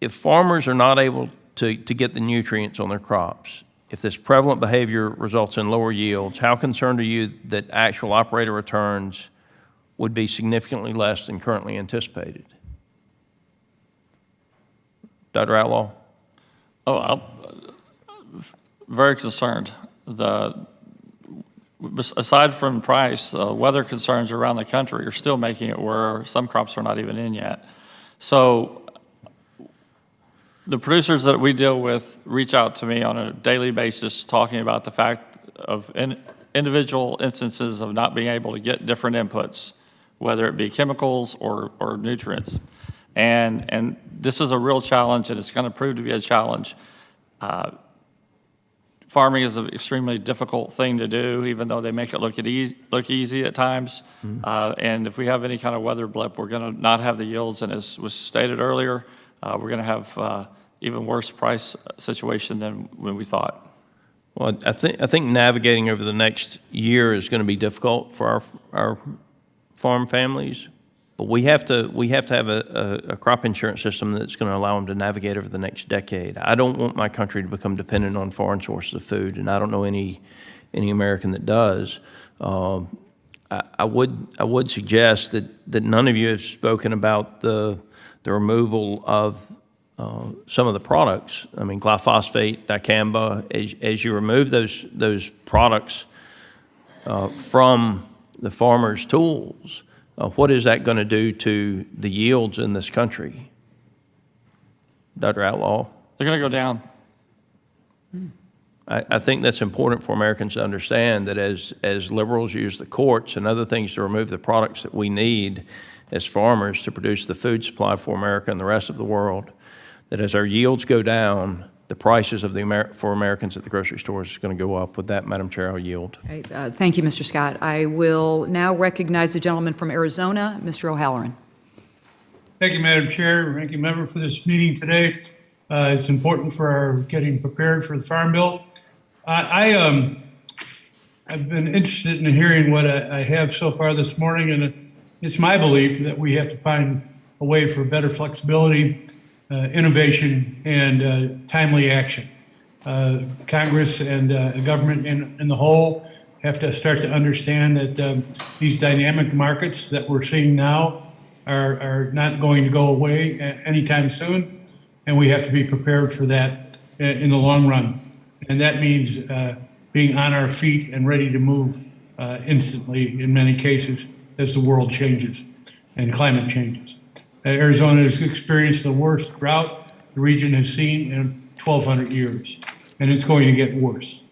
If farmers are not able to get the nutrients on their crops, if this prevalent behavior results in lower yields, how concerned are you that actual operator returns would be significantly less than currently anticipated? Dr. Outlaw? I'm very concerned. Aside from price, weather concerns around the country are still making it where some crops are not even in yet. So the producers that we deal with reach out to me on a daily basis talking about the fact of individual instances of not being able to get different inputs, whether it be chemicals or nutrients. And this is a real challenge, and it's going to prove to be a challenge. Farming is an extremely difficult thing to do, even though they make it look easy at times. And if we have any kind of weather blip, we're going to not have the yields. And as was stated earlier, we're going to have even worse price situation than when we thought. Well, I think navigating over the next year is going to be difficult for our farm families, but we have to have a crop insurance system that's going to allow them to navigate over the next decade. I don't want my country to become dependent on foreign sources of food, and I don't know any American that does. I would suggest that none of you have spoken about the removal of some of the products. I mean, glyphosate, dicamba. As you remove those products from the farmers' tools, what is that going to do to the yields in this country? Dr. Outlaw? They're going to go down. I think that's important for Americans to understand, that as liberals use the courts and other things to remove the products that we need as farmers to produce the food supply for America and the rest of the world, that as our yields go down, the prices for Americans at the grocery stores is going to go up. With that, Madam Chair, I'll yield. Okay, thank you, Mr. Scott. I will now recognize the gentleman from Arizona, Mr. O'Halloran. Thank you, Madam Chair, ranking member, for this meeting today. It's important for our getting prepared for the Farm Bill. I've been interested in hearing what I have so far this morning, and it's my belief that we have to find a way for better flexibility, innovation, and timely action. Congress and government in the whole have to start to understand that these dynamic markets that we're seeing now are not going to go away anytime soon, and we have to be prepared for that in the long run. And that means being on our feet and ready to move instantly in many cases as the world changes and climate changes. Arizona has experienced the worst drought the region has seen in 1,200 years, and it's going to get worse.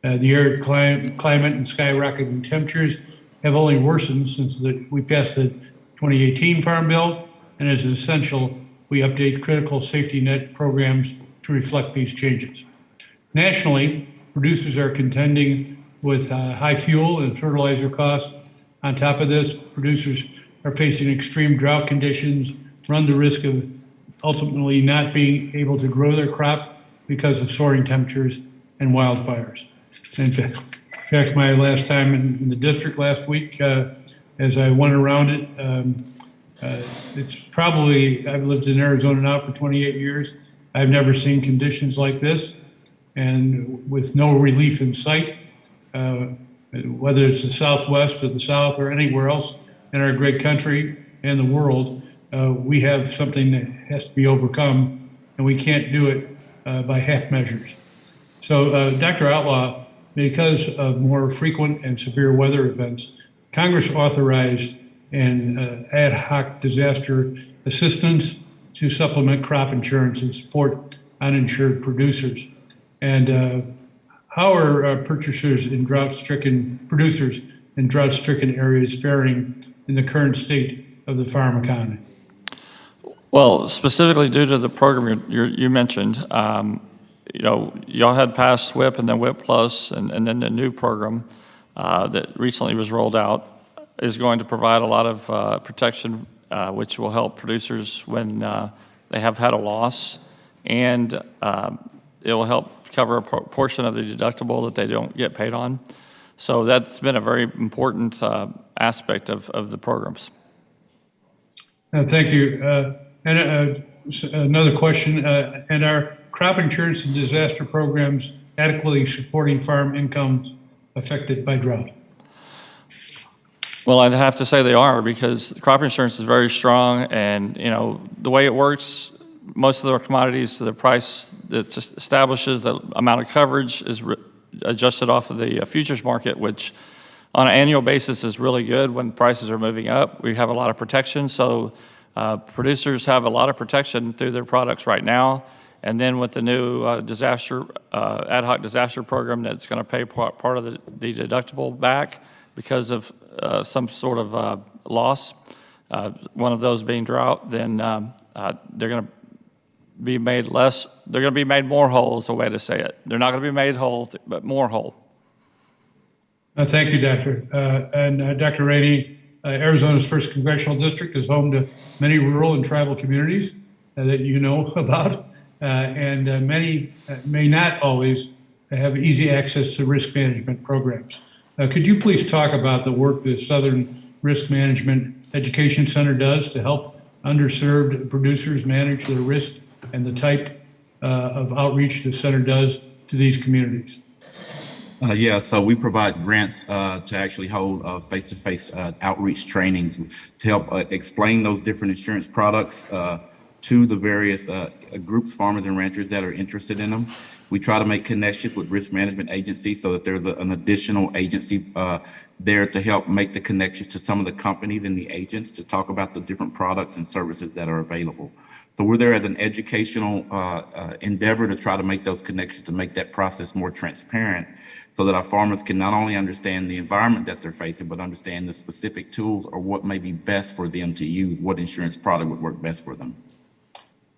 The arid climate and skyrocketing temperatures have only worsened since we passed the 2018 Farm Bill, and it is essential we update critical safety net programs to reflect these changes. Nationally, producers are contending with high fuel and fertilizer costs. On top of this, producers are facing extreme drought conditions, run the risk of ultimately not being able to grow their crop because of soaring temperatures and wildfires. In fact, my last time in the district last week, as I went around it, it's probably, I've lived in Arizona now for 28 years. I've never seen conditions like this, and with no relief in sight, whether it's the Southwest or the South or anywhere else in our great country and the world, we have something that has to be overcome, and we can't do it by half measures. So, Dr. Outlaw, because of more frequent and severe weather events, Congress authorized an ad hoc disaster assistance to supplement crop insurance and support uninsured producers. And how are producers in drought-stricken areas faring in the current state of the farm economy? Well, specifically due to the program you mentioned, y'all had passed WHIP and then WHIP Plus, and then the new program that recently was rolled out is going to provide a lot of protection, which will help producers when they have had a loss, and it will help cover a portion of the deductible that they don't get paid on. So that's been a very important aspect of the programs. Thank you. And another question, and are crop insurance and disaster programs adequately supporting farm incomes affected by drought? Well, I'd have to say they are, because crop insurance is very strong, and the way it works, most of the commodities, the price that establishes the amount of coverage is adjusted off of the futures market, which on an annual basis is really good. When prices are moving up, we have a lot of protection. So producers have a lot of protection through their products right now. And then with the new ad hoc disaster program that's going to pay part of the deductible back because of some sort of loss, one of those being drought, then they're going to be made less. They're going to be made more whole is the way to say it. They're not going to be made whole, but more whole. Thank you, Doctor. And Dr. Rainey, Arizona's 1st Congressional District is home to many rural and tribal communities that you know about, and many may not always have easy access to risk management programs. Could you please talk about the work the Southern Risk Management Education Center does to help underserved producers manage their risk and the type of outreach the center does to these communities? So we provide grants to actually hold face-to-face outreach trainings to help explain those different insurance products to the various groups, farmers and ranchers that are interested in them. We try to make connections with risk management agencies so that there's an additional agency there to help make the connections to some of the companies and the agents to talk about the different products and services that are available. So we're there as an educational endeavor to try to make those connections, to make that process more transparent, so that our farmers can not only understand the environment that they're facing, but understand the specific tools or what may be best for them to use, what insurance product would work best for them.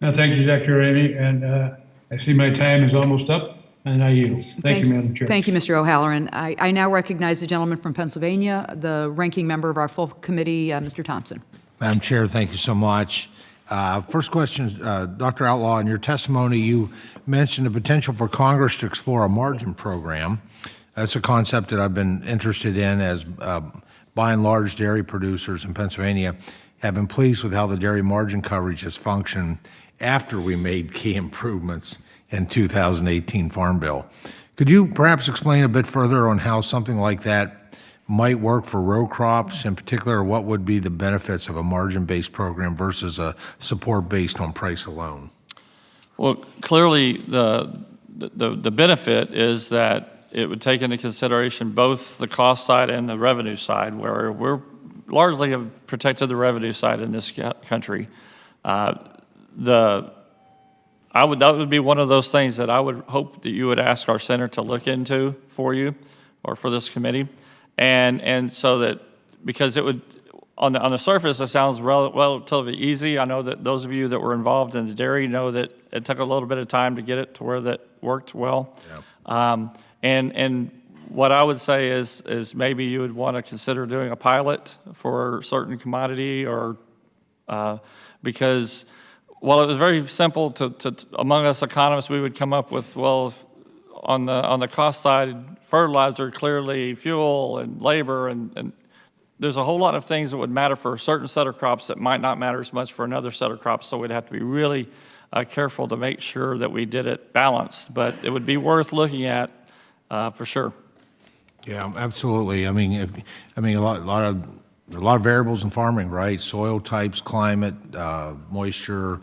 Thank you, Dr. Rainey, and I see my time is almost up, and I yield. Thank you, Madam Chair. Thank you, Mr. O'Halloran. I now recognize the gentleman from Pennsylvania, the ranking member of our full committee, Mr. Thompson. Madam Chair, thank you so much. First question, is, Dr. Outlaw, in your testimony, you mentioned the potential for Congress to explore a margin program. That's a concept that I've been interested in, as by and large dairy producers in Pennsylvania have been pleased with how the dairy margin coverage has functioned after we made key improvements in 2018 Farm Bill. Could you perhaps explain a bit further on how something like that might work for row crops? In particular, what would be the benefits of a margin-based program versus a support based on price alone? Well, clearly, the benefit is that it would take into consideration both the cost side and the revenue side, where we're largely have protected the revenue side in this country. That would be one of those things that I would hope that you would ask our center to look into for you, or for this committee, and so that, because it would, on the surface, it sounds relatively easy. I know that those of you that were involved in the dairy know that it took a little bit of time to get it to where that worked well. Yeah. And what I would say is maybe you would want to consider doing a pilot for a certain commodity, or because while it was very simple to among us economists, we would come up with, well, on the cost side, fertilizer, clearly fuel and labor, and there's a whole lot of things that would matter for a certain set of crops that might not matter as much for another set of crops. So we'd have to be really careful to make sure that we did it balanced. But it would be worth looking at for sure. Yeah, absolutely. I mean, a lot of variables in farming, right? Soil types, climate, moisture,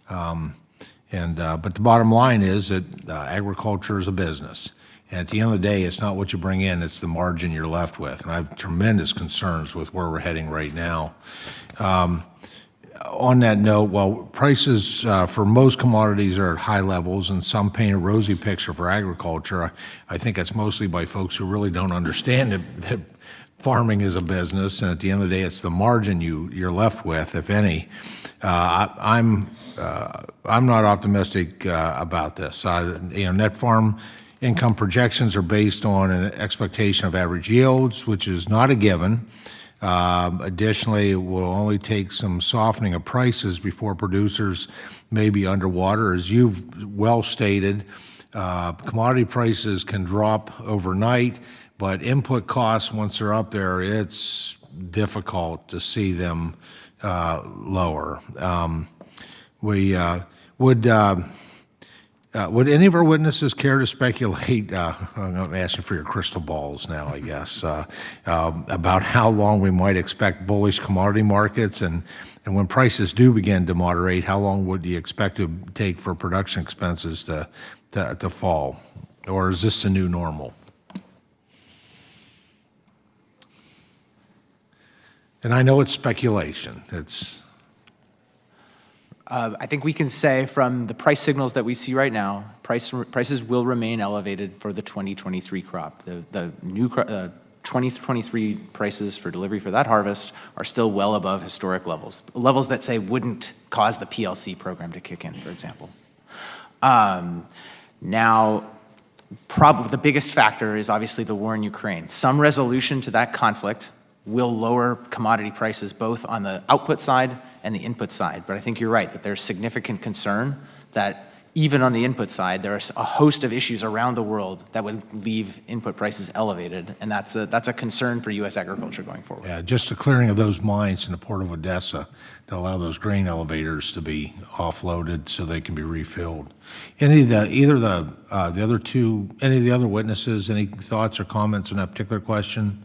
but the bottom line is that agriculture is a business. And at the end of the day, it's not what you bring in, it's the margin you're left with. And I have tremendous concerns with where we're heading right now. On that note, while prices for most commodities are at high levels and some paint a rosy picture for agriculture, I think that's mostly by folks who really don't understand that farming is a business, and at the end of the day, it's the margin you're left with, if any. I'm not optimistic about this. Net farm income projections are based on an expectation of average yields, which is not a given. Additionally, it will only take some softening of prices before producers may be underwater. As you've well stated, commodity prices can drop overnight, but input costs, once they're up there, it's difficult to see them lower. Would any of our witnesses care to speculate, I'm asking for your crystal balls now, I guess, about how long we might expect bullish commodity markets, and when prices do begin to moderate, how long would you expect it to take for production expenses to fall? Or is this the new normal? And I know it's speculation. I think we can say from the price signals that we see right now, prices will remain elevated for the 2023 crop. The new 2023 prices for delivery for that harvest are still well above historic levels that say wouldn't cause the PLC program to kick in, for example. Now, probably the biggest factor is obviously the war in Ukraine. Some resolution to that conflict will lower commodity prices both on the output side and the input side. But I think you're right that there's significant concern that even on the input side, there's a host of issues around the world that would leave input prices elevated, and that's a concern for U.S. agriculture going forward. Yeah, just the clearing of those mines in the port of Odessa to allow those grain elevators to be offloaded so they can be refilled. Any of the other witnesses, any thoughts or comments on that particular question?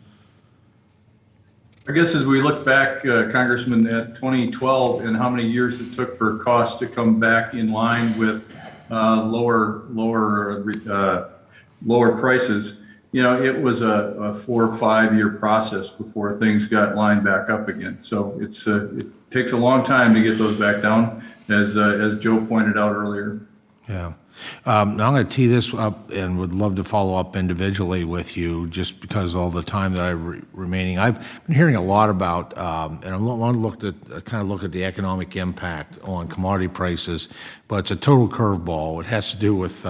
I guess as we look back, Congressman, at 2012 and how many years it took for costs to come back in line with lower prices, it was a 4 or 5 year process before things got lined back up again. So it takes a long time to get those back down, as Joe pointed out earlier. Yeah. Now I'm going to tee this up and would love to follow up individually with you just because all the time that I have remaining. I've been hearing a lot about, and I want to look at the economic impact on commodity prices, but it's a total curveball. It has to do with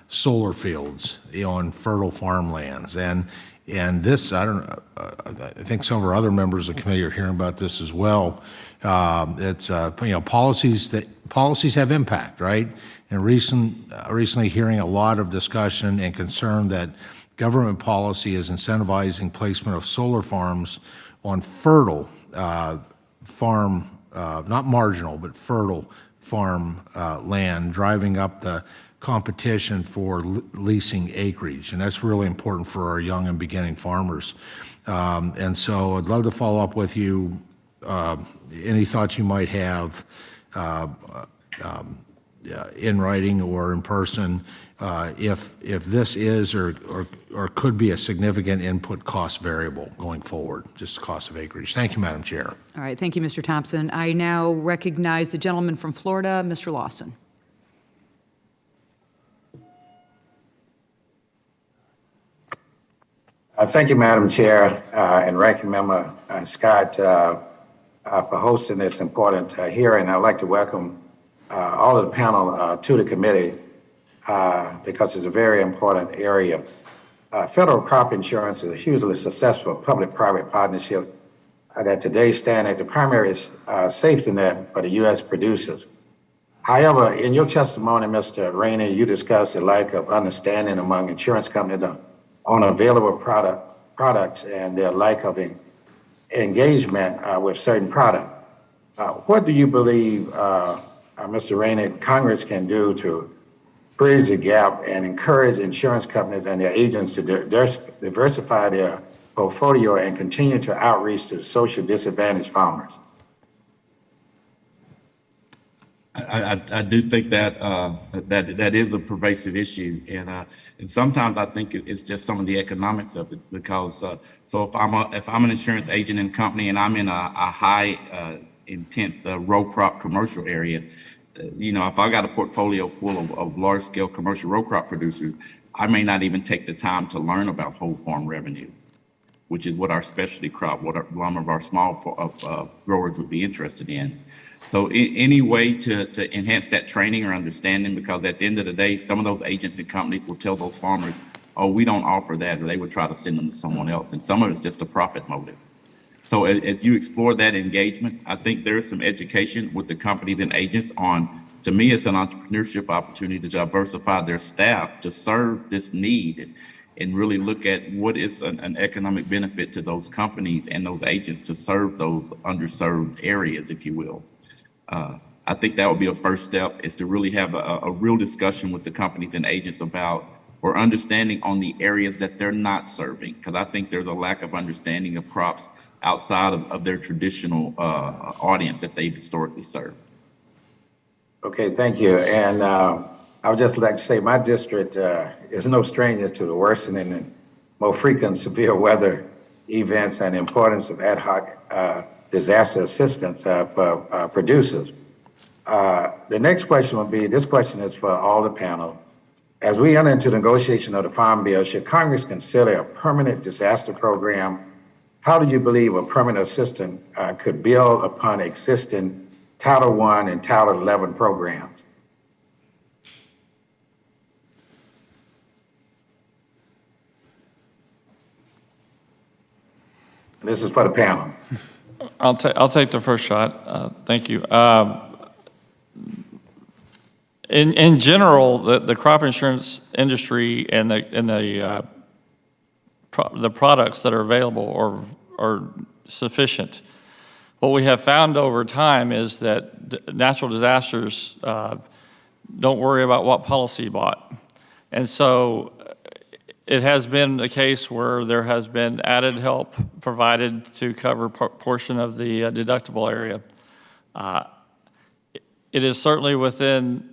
solar fields on fertile farmlands. And And this, I don't know, I think some of our other members of the committee are hearing about this as well. It's, policies have impact, right? And recently hearing a lot of discussion and concern that government policy is incentivizing placement of solar farms on fertile farm, not marginal, but fertile farm land, driving up the competition for leasing acreage. And that's really important for our young and beginning farmers. And so I'd love to follow up with you, any thoughts you might have in writing or in person, if this is or could be a significant input cost variable going forward, just the cost of acreage. Thank you, Madam Chair. All right, thank you, Mr. Thompson. I now recognize the gentleman from Florida, Mr. Lawson. Thank you, Madam Chair, and Ranking Member Scott for hosting this important hearing. I'd like to welcome all of the panel to the committee because it's a very important area. Federal crop insurance is a hugely successful public-private partnership that today stands as the primary safety net for the U.S. producers. However, in your testimony, Mr. Rainey, you discussed the lack of understanding among insurance companies on available products and their lack of engagement with certain products. What do you believe, Mr. Rainey, Congress can do to bridge the gap and encourage insurance companies and their agents to diversify their portfolio and continue to outreach to social disadvantaged farmers? I do think that that is a pervasive issue, and sometimes I think it's just some of the economics of it. Because so if I'm an insurance agent and company and I'm in a high intense row crop commercial area, if I got a portfolio full of large scale commercial row crop producers, I may not even take the time to learn about whole farm revenue, which is what our specialty crop, what a lot of our small growers would be interested in. So any way to enhance that training or understanding, because at the end of the day, some of those agents and companies will tell those farmers, oh, we don't offer that, or they would try to send them to someone else. And some of it's just a profit motive. So as you explore that engagement, I think there's some education with the companies and agents on, to me, it's an entrepreneurship opportunity to diversify their staff to serve this need and really look at what is an economic benefit to those companies and those agents to serve those underserved areas, if you will. I think that would be a first step, is to really have a real discussion with the companies and agents about, or understanding on the areas that they're not serving. Because I think there's a lack of understanding of crops outside of their traditional audience that they've historically served. Okay, thank you. And I would just like to say my district is no stranger to the worsening and more frequent severe weather events and the importance of ad hoc disaster assistance for producers. The next question would be, this question is for all the panel. As we enter into negotiation of the Farm Bill, should Congress consider a permanent disaster program? How do you believe a permanent assistance could build upon existing Title I and Title XI programs? This is for the panel. I'll take the first shot. Thank you. In general, the crop insurance industry and the products that are available are sufficient. What we have found over time is that natural disasters don't worry about what policy you bought. And so it has been a case where there has been added help provided to cover a portion of the deductible area. It is certainly within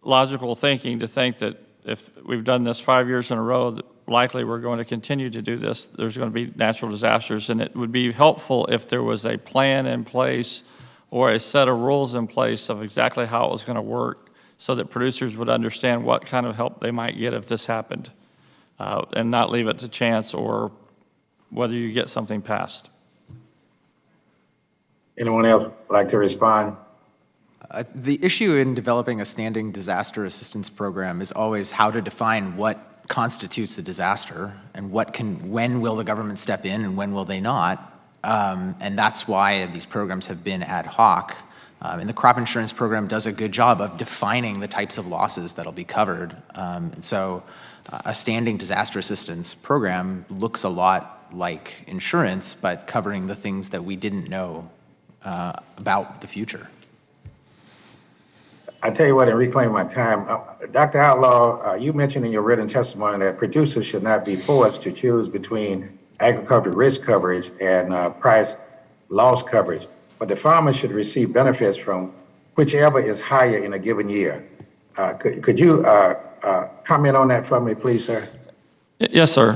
logical thinking to think that if we've done this 5 years in a row, that likely we're going to continue to do this. There's going to be natural disasters, and it would be helpful if there was a plan in place or a set of rules in place of exactly how it was going to work, so that producers would understand what kind of help they might get if this happened, and not leave it to chance or whether you get something passed. Anyone else like to respond? The issue in developing a standing disaster assistance program is always how to define what constitutes a disaster and when will the government step in and when will they not. And that's why these programs have been ad hoc. And the crop insurance program does a good job of defining the types of losses that'll be covered. And so a standing disaster assistance program looks a lot like insurance, but covering the things that we didn't know about the future. I tell you what, in reclaiming my time, Dr. Outlaw, you mentioned in your written testimony that producers should not be forced to choose between agricultural risk coverage and price loss coverage, but the farmers should receive benefits from whichever is higher in a given year. Could you comment on that for me, please, sir? Yes, sir.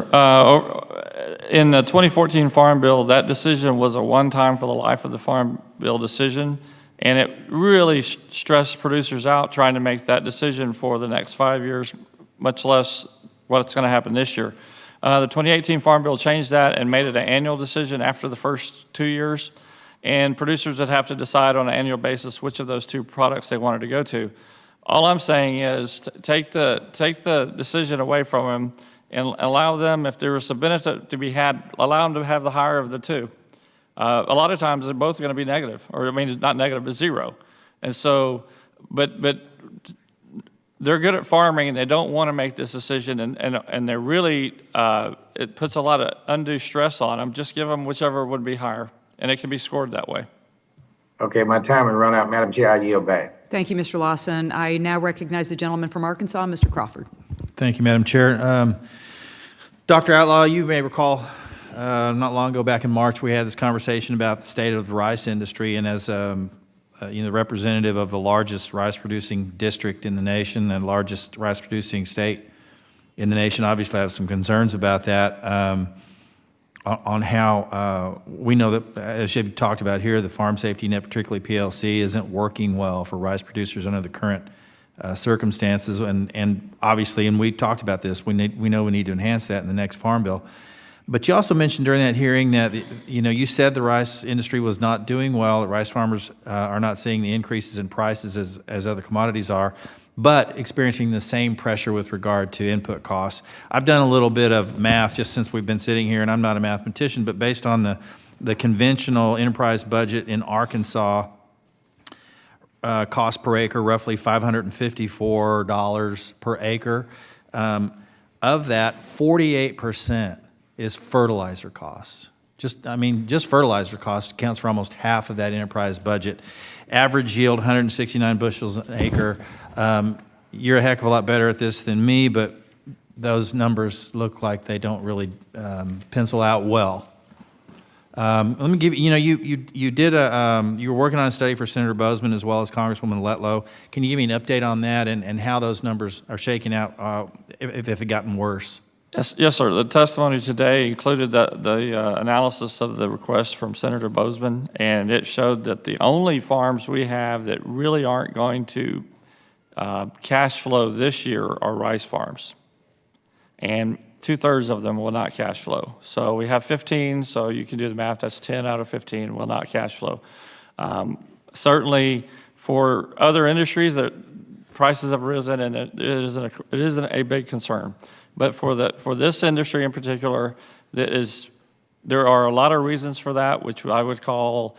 In the 2014 Farm Bill, that decision was a one-time for the life of the Farm Bill decision, and it really stressed producers out trying to make that decision for the next 5 years, much less what's going to happen this year. The 2018 Farm Bill changed that and made it an annual decision after the first 2 years, and producers would have to decide on an annual basis which of those two products they wanted to go to. All I'm saying is take the decision away from them and allow them, if there was a benefit to be had, allow them to have the higher of the two. A lot of times they're both going to be negative, or I mean, not negative, but zero. And so, but they're good at farming and they don't want to make this decision, and they're really, it puts a lot of undue stress on them. Just give them whichever would be higher, and it can be scored that way. Okay, my time has run out. Madam Chair, I yield back. Thank you, Mr. Lawson. I now recognize the gentleman from Arkansas, Mr. Crawford. Thank you, Madam Chair. Dr. Outlaw, you may recall not long ago, back in March, we had this conversation about the state of the rice industry, and as the representative of the largest rice-producing district in the nation and largest rice-producing state in the nation, obviously I have some concerns about that, on how we know that, as you've talked about here, the Farm Safety Net, particularly PLC, isn't working well for rice producers under the current circumstances, and obviously, and we talked about this, we know we need to enhance that in the next Farm Bill. But you also mentioned during that hearing that, you said the rice industry was not doing well, that rice farmers are not seeing the increases in prices as other commodities are, but experiencing the same pressure with regard to input costs. I've done a little bit of math just since we've been sitting here, and I'm not a mathematician, but based on the conventional enterprise budget in Arkansas, cost per acre, roughly $554 per acre. Of that, 48% is fertilizer costs. Just fertilizer cost accounts for almost half of that enterprise budget. Average yield, 169 bushels an acre. You're a heck of a lot better at this than me, but those numbers look like they don't really pencil out well. Let me give you, you were working on a study for Senator Bozeman as well as Congresswoman Letlow. Can you give me an update on that and how those numbers are shaking out, if they've gotten worse? Yes, sir. The testimony today included the analysis of the request from Senator Bozeman, and it showed that the only farms we have that really aren't going to cash flow this year are rice farms. And 2/3 of them will not cash flow. So we have 15, so you can do the math, that's 10 out of 15 will not cash flow. Certainly for other industries, that prices have risen and it isn't a big concern. But for this industry in particular, there are a lot of reasons for that, which I would call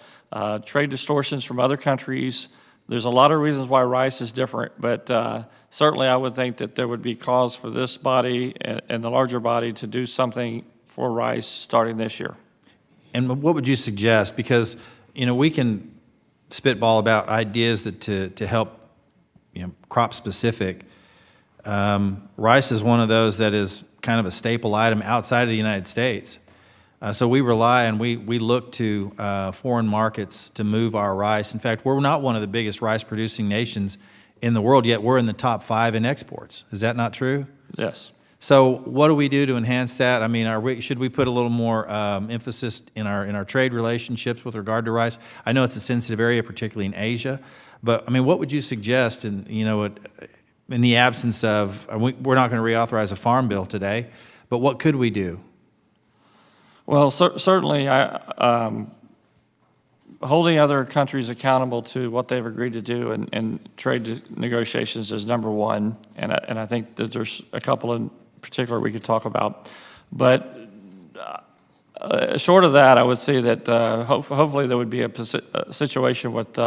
trade distortions from other countries. There's a lot of reasons why rice is different, but certainly I would think that there would be cause for this body and the larger body to do something for rice starting this year. And what would you suggest? Because, we can spitball about ideas that to help, crop specific. Rice is one of those that is kind of a staple item outside of the United States. So we rely and we look to foreign markets to move our rice. In fact, we're not one of the biggest rice producing nations in the world, yet we're in the top 5 in exports. Is that not true? Yes. So what do we do to enhance that? I mean, should we put a little more emphasis in our trade relationships with regard to rice? I know it's a sensitive area, particularly in Asia, but I mean, what would you suggest? And in the absence of, we're not going to reauthorize a farm bill today, but what could we do? Well, certainly, holding other countries accountable to what they've agreed to do in trade negotiations is number one, and I think that there's a couple of particular we could talk about. But short of that, I would say that hopefully there would be a situation with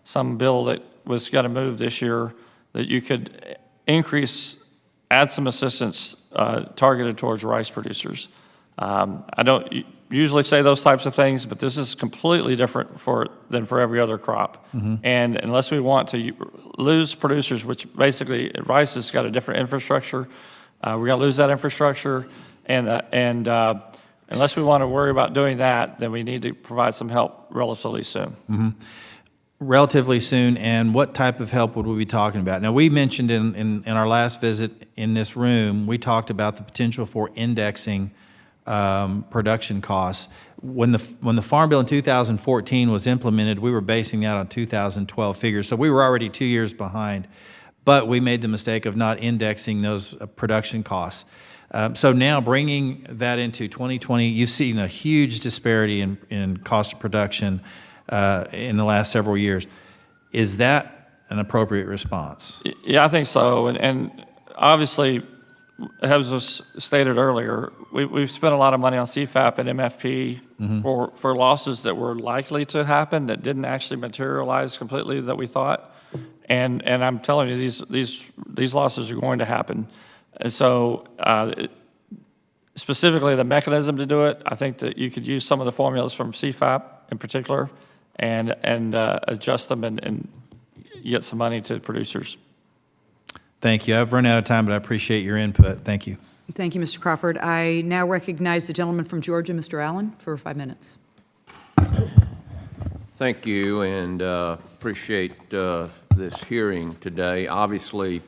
some bill that was going to move this year that you could add some assistance targeted towards rice producers. I don't usually say those types of things, but this is completely different than for every other crop. And unless we want to lose producers, which basically rice has got a different infrastructure, we're going to lose that infrastructure. And unless we want to worry about doing that, then we need to provide some help relatively soon. Relatively soon, and what type of help would we be talking about? Now, we mentioned in our last visit in this room, we talked about the potential for indexing production costs. When the Farm Bill in 2014 was implemented, we were basing that on 2012 figures, so we were already 2 years behind. But we made the mistake of not indexing those production costs. So now bringing that into 2020, you've seen a huge disparity in cost of production in the last several years. Is that an appropriate response? Yeah, I think so. And obviously, as was stated earlier, we've spent a lot of money on CFAP and MFP for losses that were likely to happen that didn't actually materialize completely that we thought. And I'm telling you, these losses are going to happen. And so specifically the mechanism to do it, I think that you could use some of the formulas from CFAP in particular and adjust them and get some money to producers. Thank you. I've run out of time, but I appreciate your input. Thank you. Thank you, Mr. Crawford. I now recognize the gentleman from Georgia, Mr. Allen, for 5 minutes. Thank you, and appreciate this hearing today. Obviously,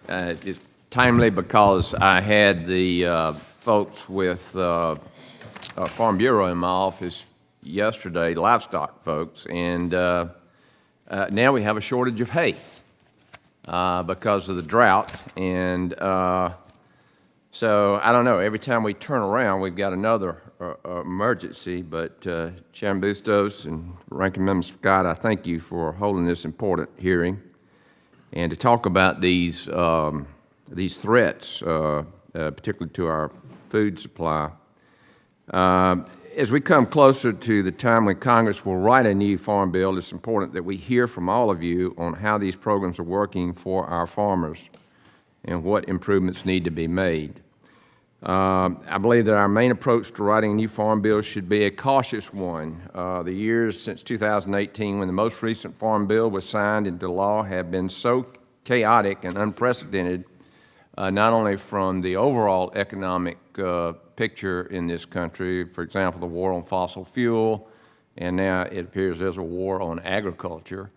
it's timely because I had the folks with Farm Bureau in my office yesterday, livestock folks, and now we have a shortage of hay because of the drought. And so I don't know, every time we turn around, we've got another emergency. But Chairman Bustos and Ranking Member Scott, I thank you for holding this important hearing and to talk about these threats, particularly to our food supply. As we come closer to the time when Congress will write a new farm bill, it's important that we hear from all of you on how these programs are working for our farmers and what improvements need to be made. I believe that our main approach to writing a new farm bill should be a cautious one. The years since 2018, when the most recent farm bill was signed into law, have been so chaotic and unprecedented, not only from the overall economic picture in this country, for example, the war on fossil fuel, and now it appears there's a war on agriculture.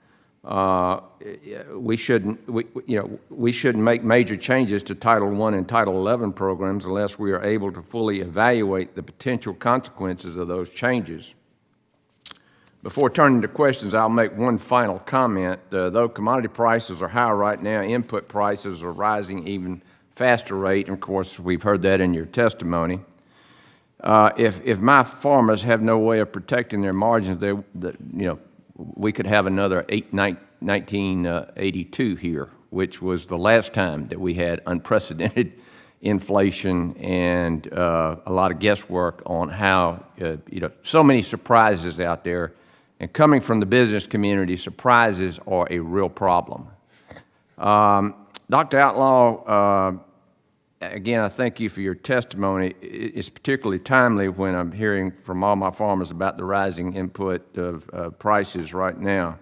We shouldn't make major changes to Title I and Title XI programs unless we are able to fully evaluate the potential consequences of those changes. Before turning to questions, I'll make one final comment. Though commodity prices are high right now, input prices are rising even faster rate, and of course, we've heard that in your testimony. If my farmers have no way of protecting their margins, we could have another 1982 here, which was the last time that we had unprecedented inflation and a lot of guesswork on how, so many surprises out there. And coming from the business community, surprises are a real problem. Dr. Outlaw, again, I thank you for your testimony. It's particularly timely when I'm hearing from all my farmers about the rising input prices right now.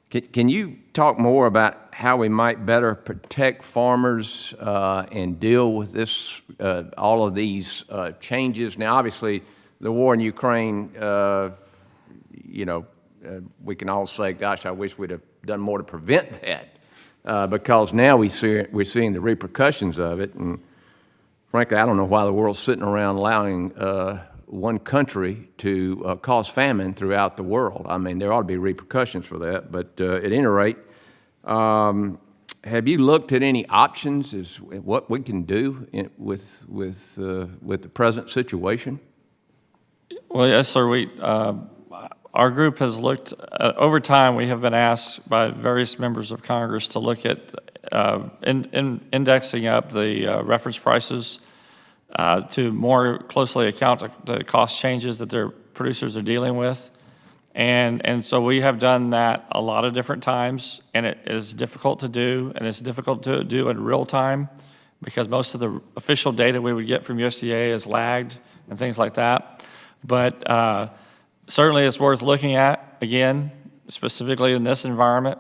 Can you talk more about how we might better protect farmers and deal with this, all of these changes? Now, obviously, the war in Ukraine, we can all say, gosh, I wish we'd have done more to prevent that. Because now we're seeing the repercussions of it, and frankly, I don't know why the world's sitting around allowing one country to cause famine throughout the world. I mean, there ought to be repercussions for that. But at any rate, have you looked at any options as what we can do with the present situation? Well, yes, sir. Our group has looked, over time, we have been asked by various members of Congress to look at indexing up the reference prices to more closely account the cost changes that their producers are dealing with. And so we have done that a lot of different times, and it is difficult to do, and it's difficult to do in real time because most of the official data we would get from USDA is lagged and things like that. But certainly it's worth looking at, again, specifically in this environment.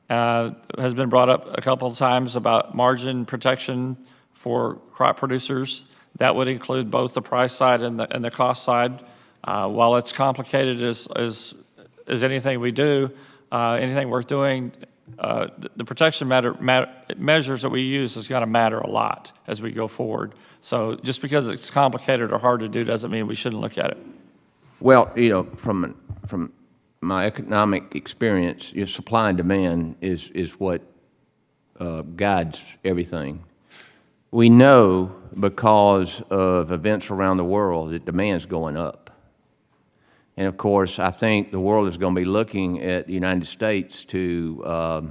Has been brought up a couple of times about margin protection for crop producers. That would include both the price side and the cost side. While it's complicated as anything we do, anything worth doing, the protection measures that we use is going to matter a lot as we go forward. So just because it's complicated or hard to do doesn't mean we shouldn't look at it. Well, you know, from my economic experience, supply and demand is what guides everything. We know because of events around the world that demand's going up. And of course, I think the world is going to be looking at the United States to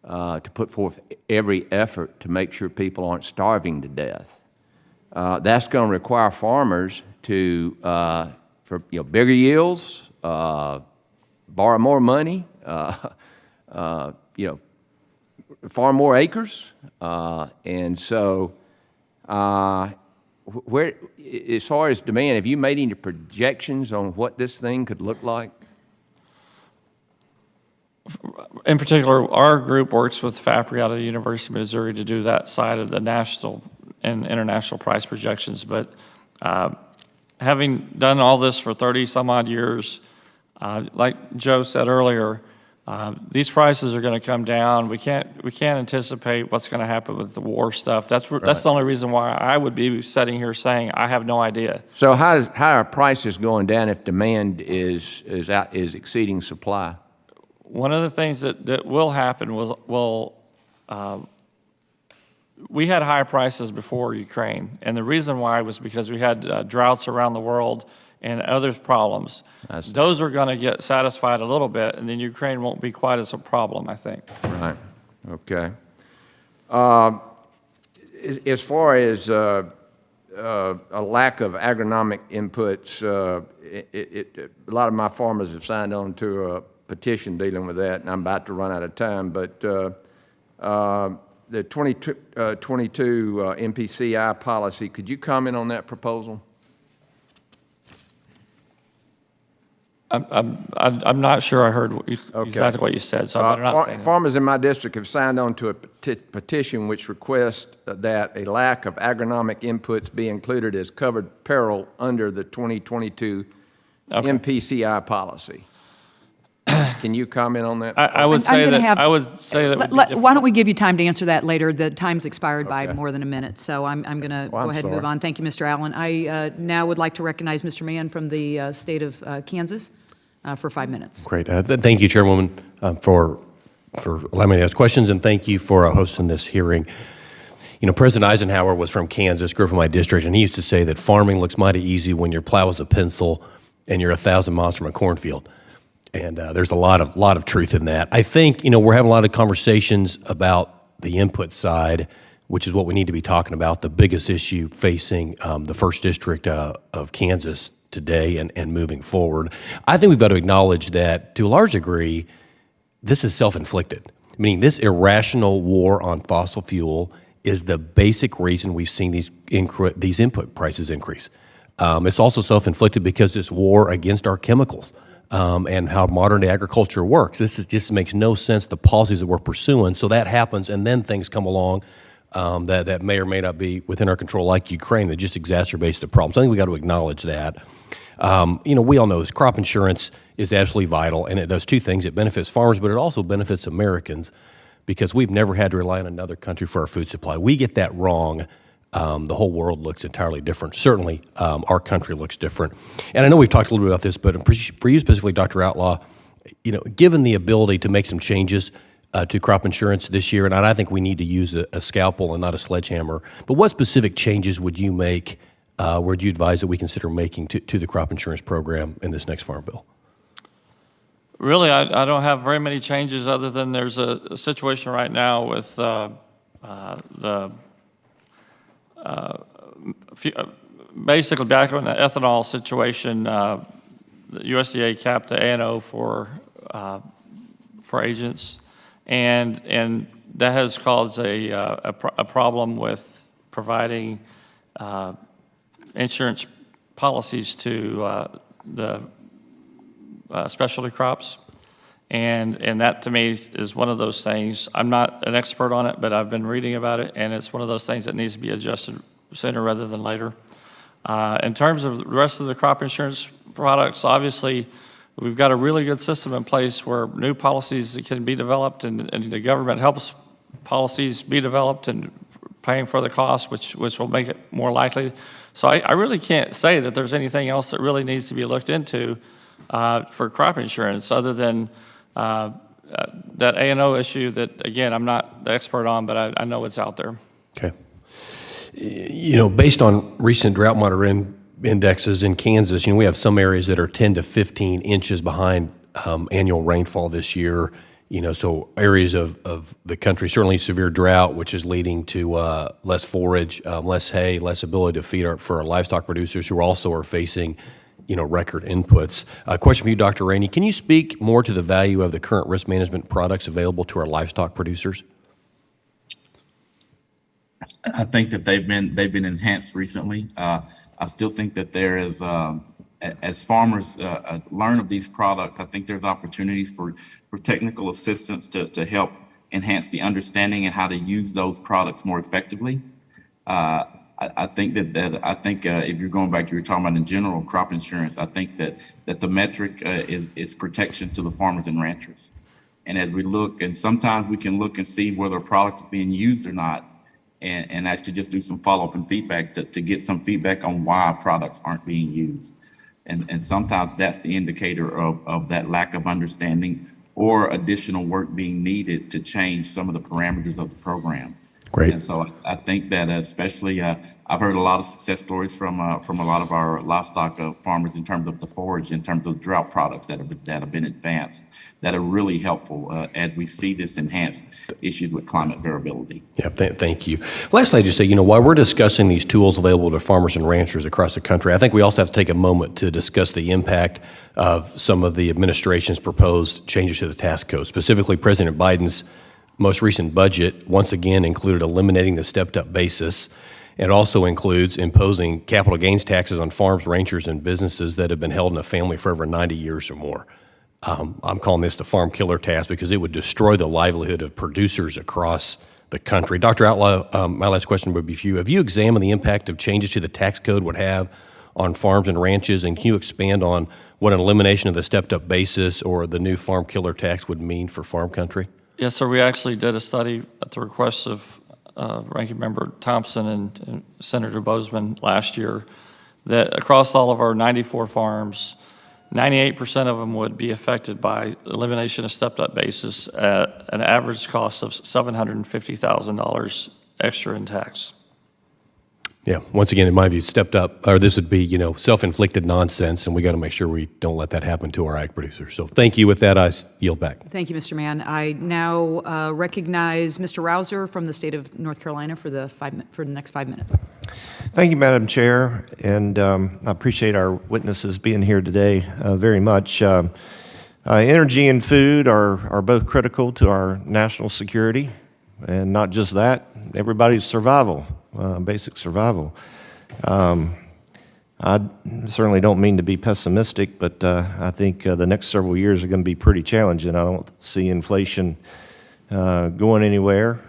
put forth every effort to make sure people aren't starving to death. That's going to require farmers to, for bigger yields, borrow more money, farm more acres, and so where, as far as demand, have you made any projections on what this thing could look like? In particular, our group works with FAPRI out of the University of Missouri to do that side of the national and international price projections. But having done all this for 30 some odd years, like Joe said earlier, these prices are going to come down. We can't anticipate what's going to happen with the war stuff. That's the only reason why I would be sitting here saying I have no idea. So how are prices going down if demand is exceeding supply? One of the things that will happen we had high prices before Ukraine, and the reason why was because we had droughts around the world and other problems. Those are going to get satisfied a little bit, and then Ukraine won't be quite as a problem, I think. Right. Okay. As far as a lack of agronomic inputs, a lot of my farmers have signed on to a petition dealing with that, and I'm about to run out of time, but the 2022 MPCI policy, could you comment on that proposal? I'm not sure I heard exactly what you said, so I'm not saying farmers in my district have signed on to a petition which requests that a lack of agronomic inputs be included as covered peril under the 2022 MPCI policy. Can you comment on that? I would say that. Why don't we give you time to answer that later? The time's expired by more than a minute, so I'm going to go ahead and move on. Thank you, Mr. Allen. I now would like to recognize Mr. Mann from the state of Kansas for 5 minutes. Great. Thank you, Chairwoman, for allowing me to ask questions, and thank you for hosting this hearing. You know, President Eisenhower was from Kansas, grew up in my district, and he used to say that farming looks mighty easy when your plow is a pencil and you're 1,000 miles from a cornfield. And there's a lot of truth in that. I think, we're having a lot of conversations about the input side, which is what we need to be talking about, the biggest issue facing the 1st District of Kansas today and moving forward. I think we've got to acknowledge that, to a large degree, this is self-inflicted. Meaning this irrational war on fossil fuel is the basic reason we've seen these input prices increase. It's also self-inflicted because this war against our chemicals. And how modern-day agriculture works. Just makes no sense, the policies that we're pursuing. So that happens, and then things come along that may or may not be within our control, like Ukraine, that just exacerbates the problem. So I think we got to acknowledge that. We all know this crop insurance is absolutely vital, and it does two things. It benefits farmers, but it also benefits Americans because we've never had to rely on another country for our food supply. We get that wrong. The whole world looks entirely different. Certainly, our country looks different. And I know we've talked a little bit about this, but for you specifically, Dr. Outlaw, given the ability to make some changes to crop insurance this year, and I think we need to use a scalpel and not a sledgehammer, but what specific changes would you make, would you advise that we consider making to the crop insurance program in this next Farm Bill? Really, I don't have very many changes other than there's a situation right now with basically back on the ethanol situation. The USDA capped the A&O for agents, and that has caused a problem with providing insurance policies to the specialty crops. And that to me is one of those things. I'm not an expert on it, but I've been reading about it, and it's one of those things that needs to be adjusted sooner rather than later. In terms of the rest of the crop insurance products, obviously, we've got a really good system in place where new policies can be developed, and the government helps policies be developed and paying for the cost, which will make it more likely. So I really can't say that there's anything else that really needs to be looked into for crop insurance other than that A&O issue that, again, I'm not the expert on, but I know it's out there. Okay. Based on recent drought monitoring indexes in Kansas, we have some areas that are 10 to 15 inches behind annual rainfall this year. So areas of the country, certainly severe drought, which is leading to less forage, less hay, less ability to feed for our livestock producers who also are facing, record inputs. Question for you, Dr. Rainey. Can you speak more to the value of the current risk management products available to our livestock producers? I think that they've been enhanced recently. I still think that there is, as farmers learn of these products, I think there's opportunities for technical assistance to help enhance the understanding and how to use those products more effectively. I think if you're going back, you were talking about in general crop insurance, I think that the metric is protection to the farmers and ranchers. And as we look, and sometimes we can look and see whether a product is being used or not, and actually just do some follow-up and feedback to get some feedback on why products aren't being used. And sometimes that's the indicator of that lack of understanding or additional work being needed to change some of the parameters of the program. Great. And so I think that especially, I've heard a lot of success stories from a lot of our livestock farmers in terms of the forage, in terms of drought products that have been advanced, that are really helpful as we see this enhanced issues with climate variability. Yeah, thank you. Lastly, I just say, while we're discussing these tools available to farmers and ranchers across the country, I think we also have to take a moment to discuss the impact of some of the administration's proposed changes to the tax code. Specifically, President Biden's most recent budget once again included eliminating the stepped-up basis. It also includes imposing capital gains taxes on farms, ranchers, and businesses that have been held in a family for over 90 years or more. I'm calling this the farm killer tax because it would destroy the livelihood of producers across the country. Dr. Outlaw, my last question would be for you. Have you examined the impact of changes to the tax code would have on farms and ranches, and can you expand on what an elimination of the stepped-up basis or the new farm killer tax would mean for farm country? Yes, sir. We actually did a study at the request of Ranking Member Thompson and Senator Bozeman last year that across all of our 94 farms, 98% of them would be affected by elimination of stepped-up basis at an average cost of $750,000 extra in tax. Yeah, once again, in my view, stepped up, or this would be, self-inflicted nonsense, and we got to make sure we don't let that happen to our ag producers. So thank you. With that, I yield back. Thank you, Mr. Mann. I now recognize Mr. Rouser from the state of North Carolina for the next 5 minutes. Thank you, Madam Chair, and I appreciate our witnesses being here today very much. Energy and food are both critical to our national security, and not just that, everybody's survival. Basic survival. I certainly don't mean to be pessimistic, but I think the next several years are going to be pretty challenging. I don't see inflation going anywhere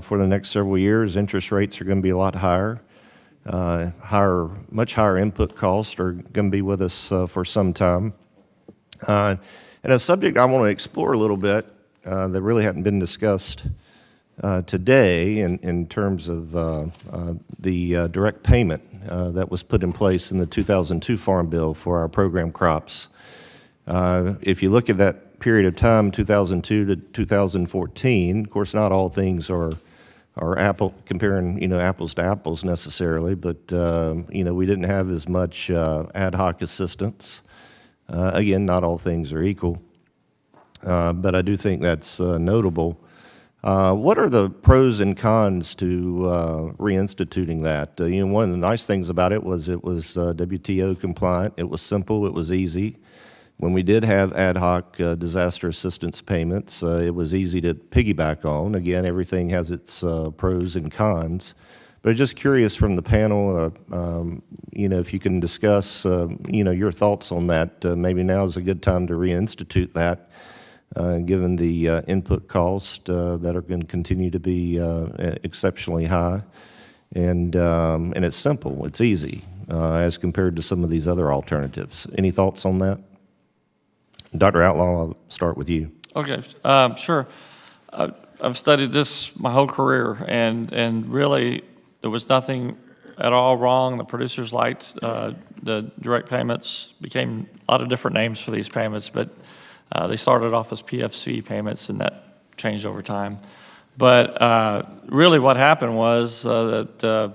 for the next several years. Interest rates are going to be a lot higher. Much higher input costs are going to be with us for some time. And a subject I want to explore a little bit that really hadn't been discussed today in terms of the direct payment that was put in place in the 2002 Farm Bill for our program crops. If you look at that period of time, 2002 to 2014, of course, not all things are comparing apples to apples necessarily, but we didn't have as much ad hoc assistance. Again, not all things are equal. but I do think that's notable. What are the pros and cons to reinstituting that? One of the nice things about it was WTO compliant. It was simple. It was easy. When we did have ad hoc disaster assistance payments, it was easy to piggyback on. Again, everything has its pros and cons. But just curious from the panel, if you can discuss, your thoughts on that. Maybe now is a good time to reinstitute that, given the input costs that are going to continue to be exceptionally high. And it's simple, it's easy, as compared to some of these other alternatives. Any thoughts on that? Dr. Outlaw, I'll start with you. Okay, sure. I've studied this my whole career, and really, there was nothing at all wrong. The producers liked the direct payments. Became a lot of different names for these payments, but they started off as PFC payments, and that changed over time. But really, what happened was that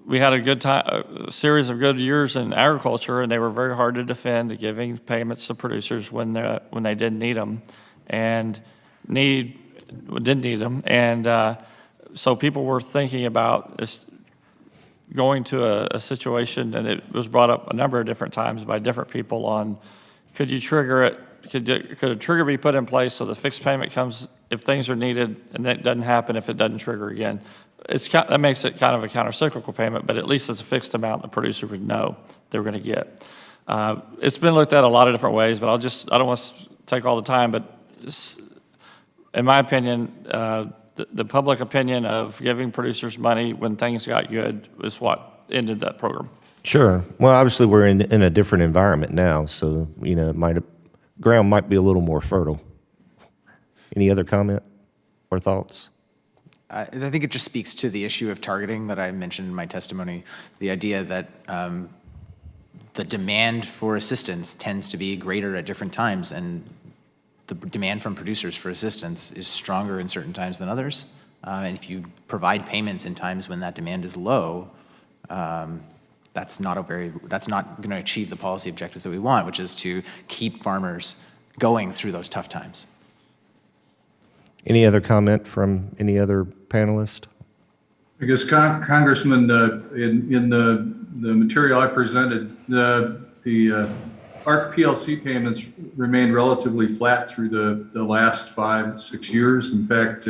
we had a series of good years in agriculture, and they were very hard to defend, giving payments to producers when they didn't need them, and didn't need them, and so people were thinking about this, going to a situation, and it was brought up a number of different times by different people on, could you trigger it? Could a trigger be put in place so the fixed payment comes if things are needed, and that doesn't happen if it doesn't trigger again? That makes it kind of a counter-cyclical payment, but at least it's a fixed amount the producer would know they were going to get. It's been looked at a lot of different ways, but I don't want to take all the time, but in my opinion, the public opinion of giving producers money when things got good is what ended that program. Sure. Well, obviously, we're in a different environment now, so, ground might be a little more fertile. Any other comment or thoughts? I think it just speaks to the issue of targeting that I mentioned in my testimony, the idea that the demand for assistance tends to be greater at different times, and the demand from producers for assistance is stronger in certain times than others. And if you provide payments in times when that demand is low, that's not going to achieve the policy objectives that we want, which is to keep farmers going through those tough times. Any other comment from any other panelist? I guess, Congressman, in the material I presented, the ARC PLC payments remained relatively flat through the last 5-6 years. In fact,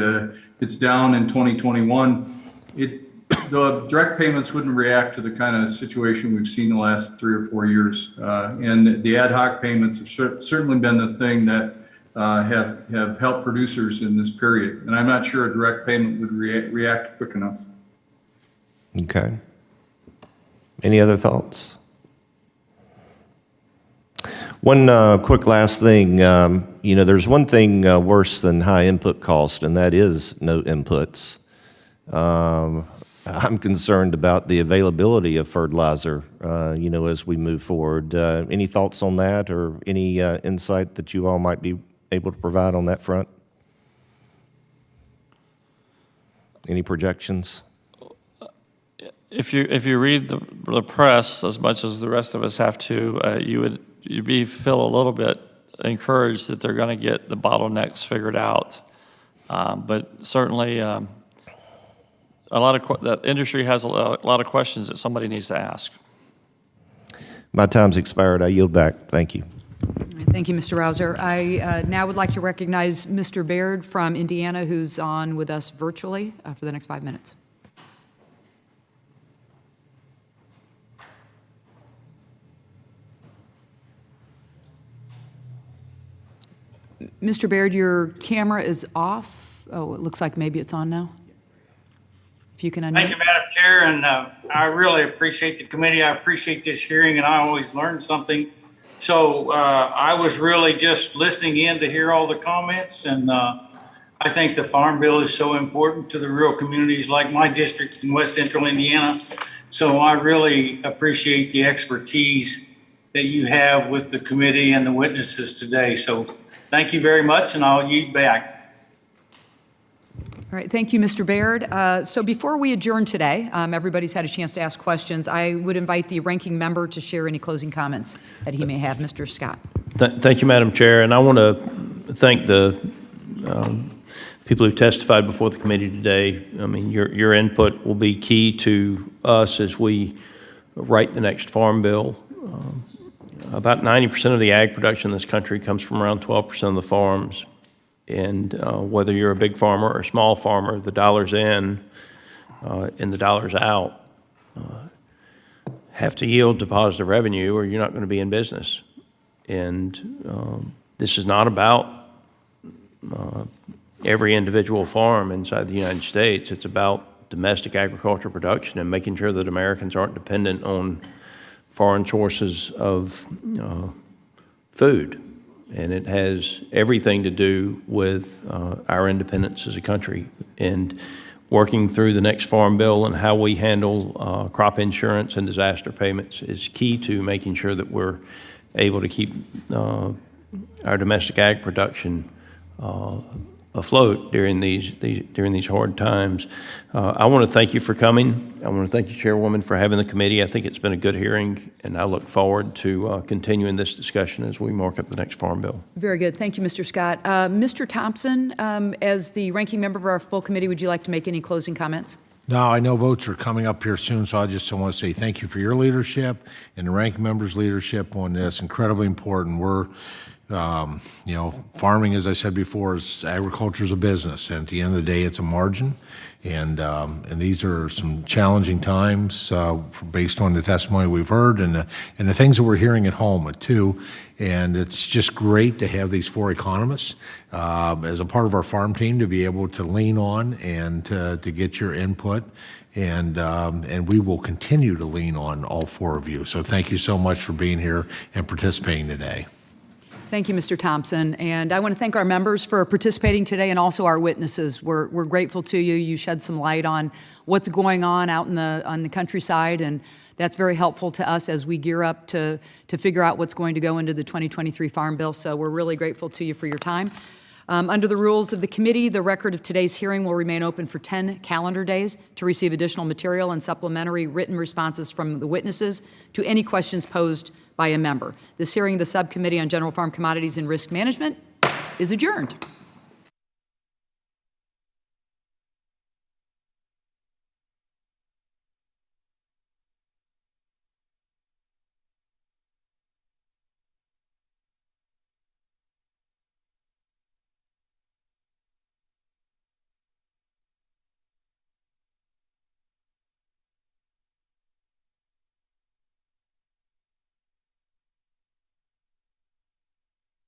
it's down in 2021. The direct payments wouldn't react to the kind of situation we've seen the last 3 or 4 years. And the ad hoc payments have certainly been the thing that have helped producers in this period. And I'm not sure a direct payment would react quick enough. Okay. Any other thoughts? One quick last thing. There's one thing worse than high input cost, and that is no inputs. I'm concerned about the availability of fertilizer, as we move forward. Any thoughts on that, or any insight that you all might be able to provide on that front? Any projections? If you read the press as much as the rest of us have to, you'd feel a little bit encouraged that they're going to get the bottlenecks figured out. But certainly, the industry has a lot of questions that somebody needs to ask. My time's expired. I yield back. Thank you. Thank you, Mr. Rouser. I now would like to recognize Mr. Baird from Indiana, who's on with us virtually for the next 5 minutes. Mr. Baird, your camera is off. Oh, it looks like maybe it's on now. If you can unmute. Thank you, Madam Chair, and I really appreciate the committee. I appreciate this hearing, and I always learn something. So I was really just listening in to hear all the comments, and I think the Farm Bill is so important to the rural communities like my district in West Central Indiana. So I really appreciate the expertise that you have with the committee and the witnesses today. So thank you very much, and I'll yield back. All right, thank you, Mr. Baird. So before we adjourn today, everybody's had a chance to ask questions. I would invite the ranking member to share any closing comments that he may have. Mr. Scott. Thank you, Madam Chair. And I want to thank the people who testified before the committee today. I mean, your input will be key to us as we write the next farm bill. About 90% of the ag production in this country comes from around 12% of the farms. And whether you're a big farmer or a small farmer, the dollars in and the dollars out have to yield to positive revenue or you're not going to be in business. And this is not about every individual farm inside the United States. It's about domestic agriculture production and making sure that Americans aren't dependent on foreign sources of food. And it has everything to do with our independence as a country. And working through the next farm bill and how we handle crop insurance and disaster payments is key to making sure that we're able to keep our domestic ag production afloat during these hard times. I want to thank you for coming. I want to thank you, Chairwoman, for having the committee. I think it's been a good hearing, and I look forward to continuing this discussion as we mark up the next farm bill. Very good. Thank you, Mr. Scott. Mr. Thompson, as the ranking member of our full committee, would you like to make any closing comments? No, I know votes are coming up here soon, so I just want to say thank you for your leadership and the ranking member's leadership on this. Incredibly important. We're farming, as I said before, is agriculture is a business, and at the end of the day, it's a margin. And these are some challenging times based on the testimony we've heard and the things that we're hearing at home too. And it's just great to have these four economists as a part of our farm team to be able to lean on and to get your input. And we will continue to lean on all four of you. So thank you so much for being here and participating today. Thank you, Mr. Thompson. And I want to thank our members for participating today and also our witnesses. We're grateful to you. You shed some light on what's going on out on the countryside, and that's very helpful to us as we gear up to figure out what's going to go into the 2023 Farm Bill. So we're really grateful to you for your time. Under the rules of the committee, the record of today's hearing will remain open for 10 calendar days to receive additional material and supplementary written responses from the witnesses to any questions posed by a member. This hearing of the Subcommittee on General Farm Commodities and Risk Management is adjourned.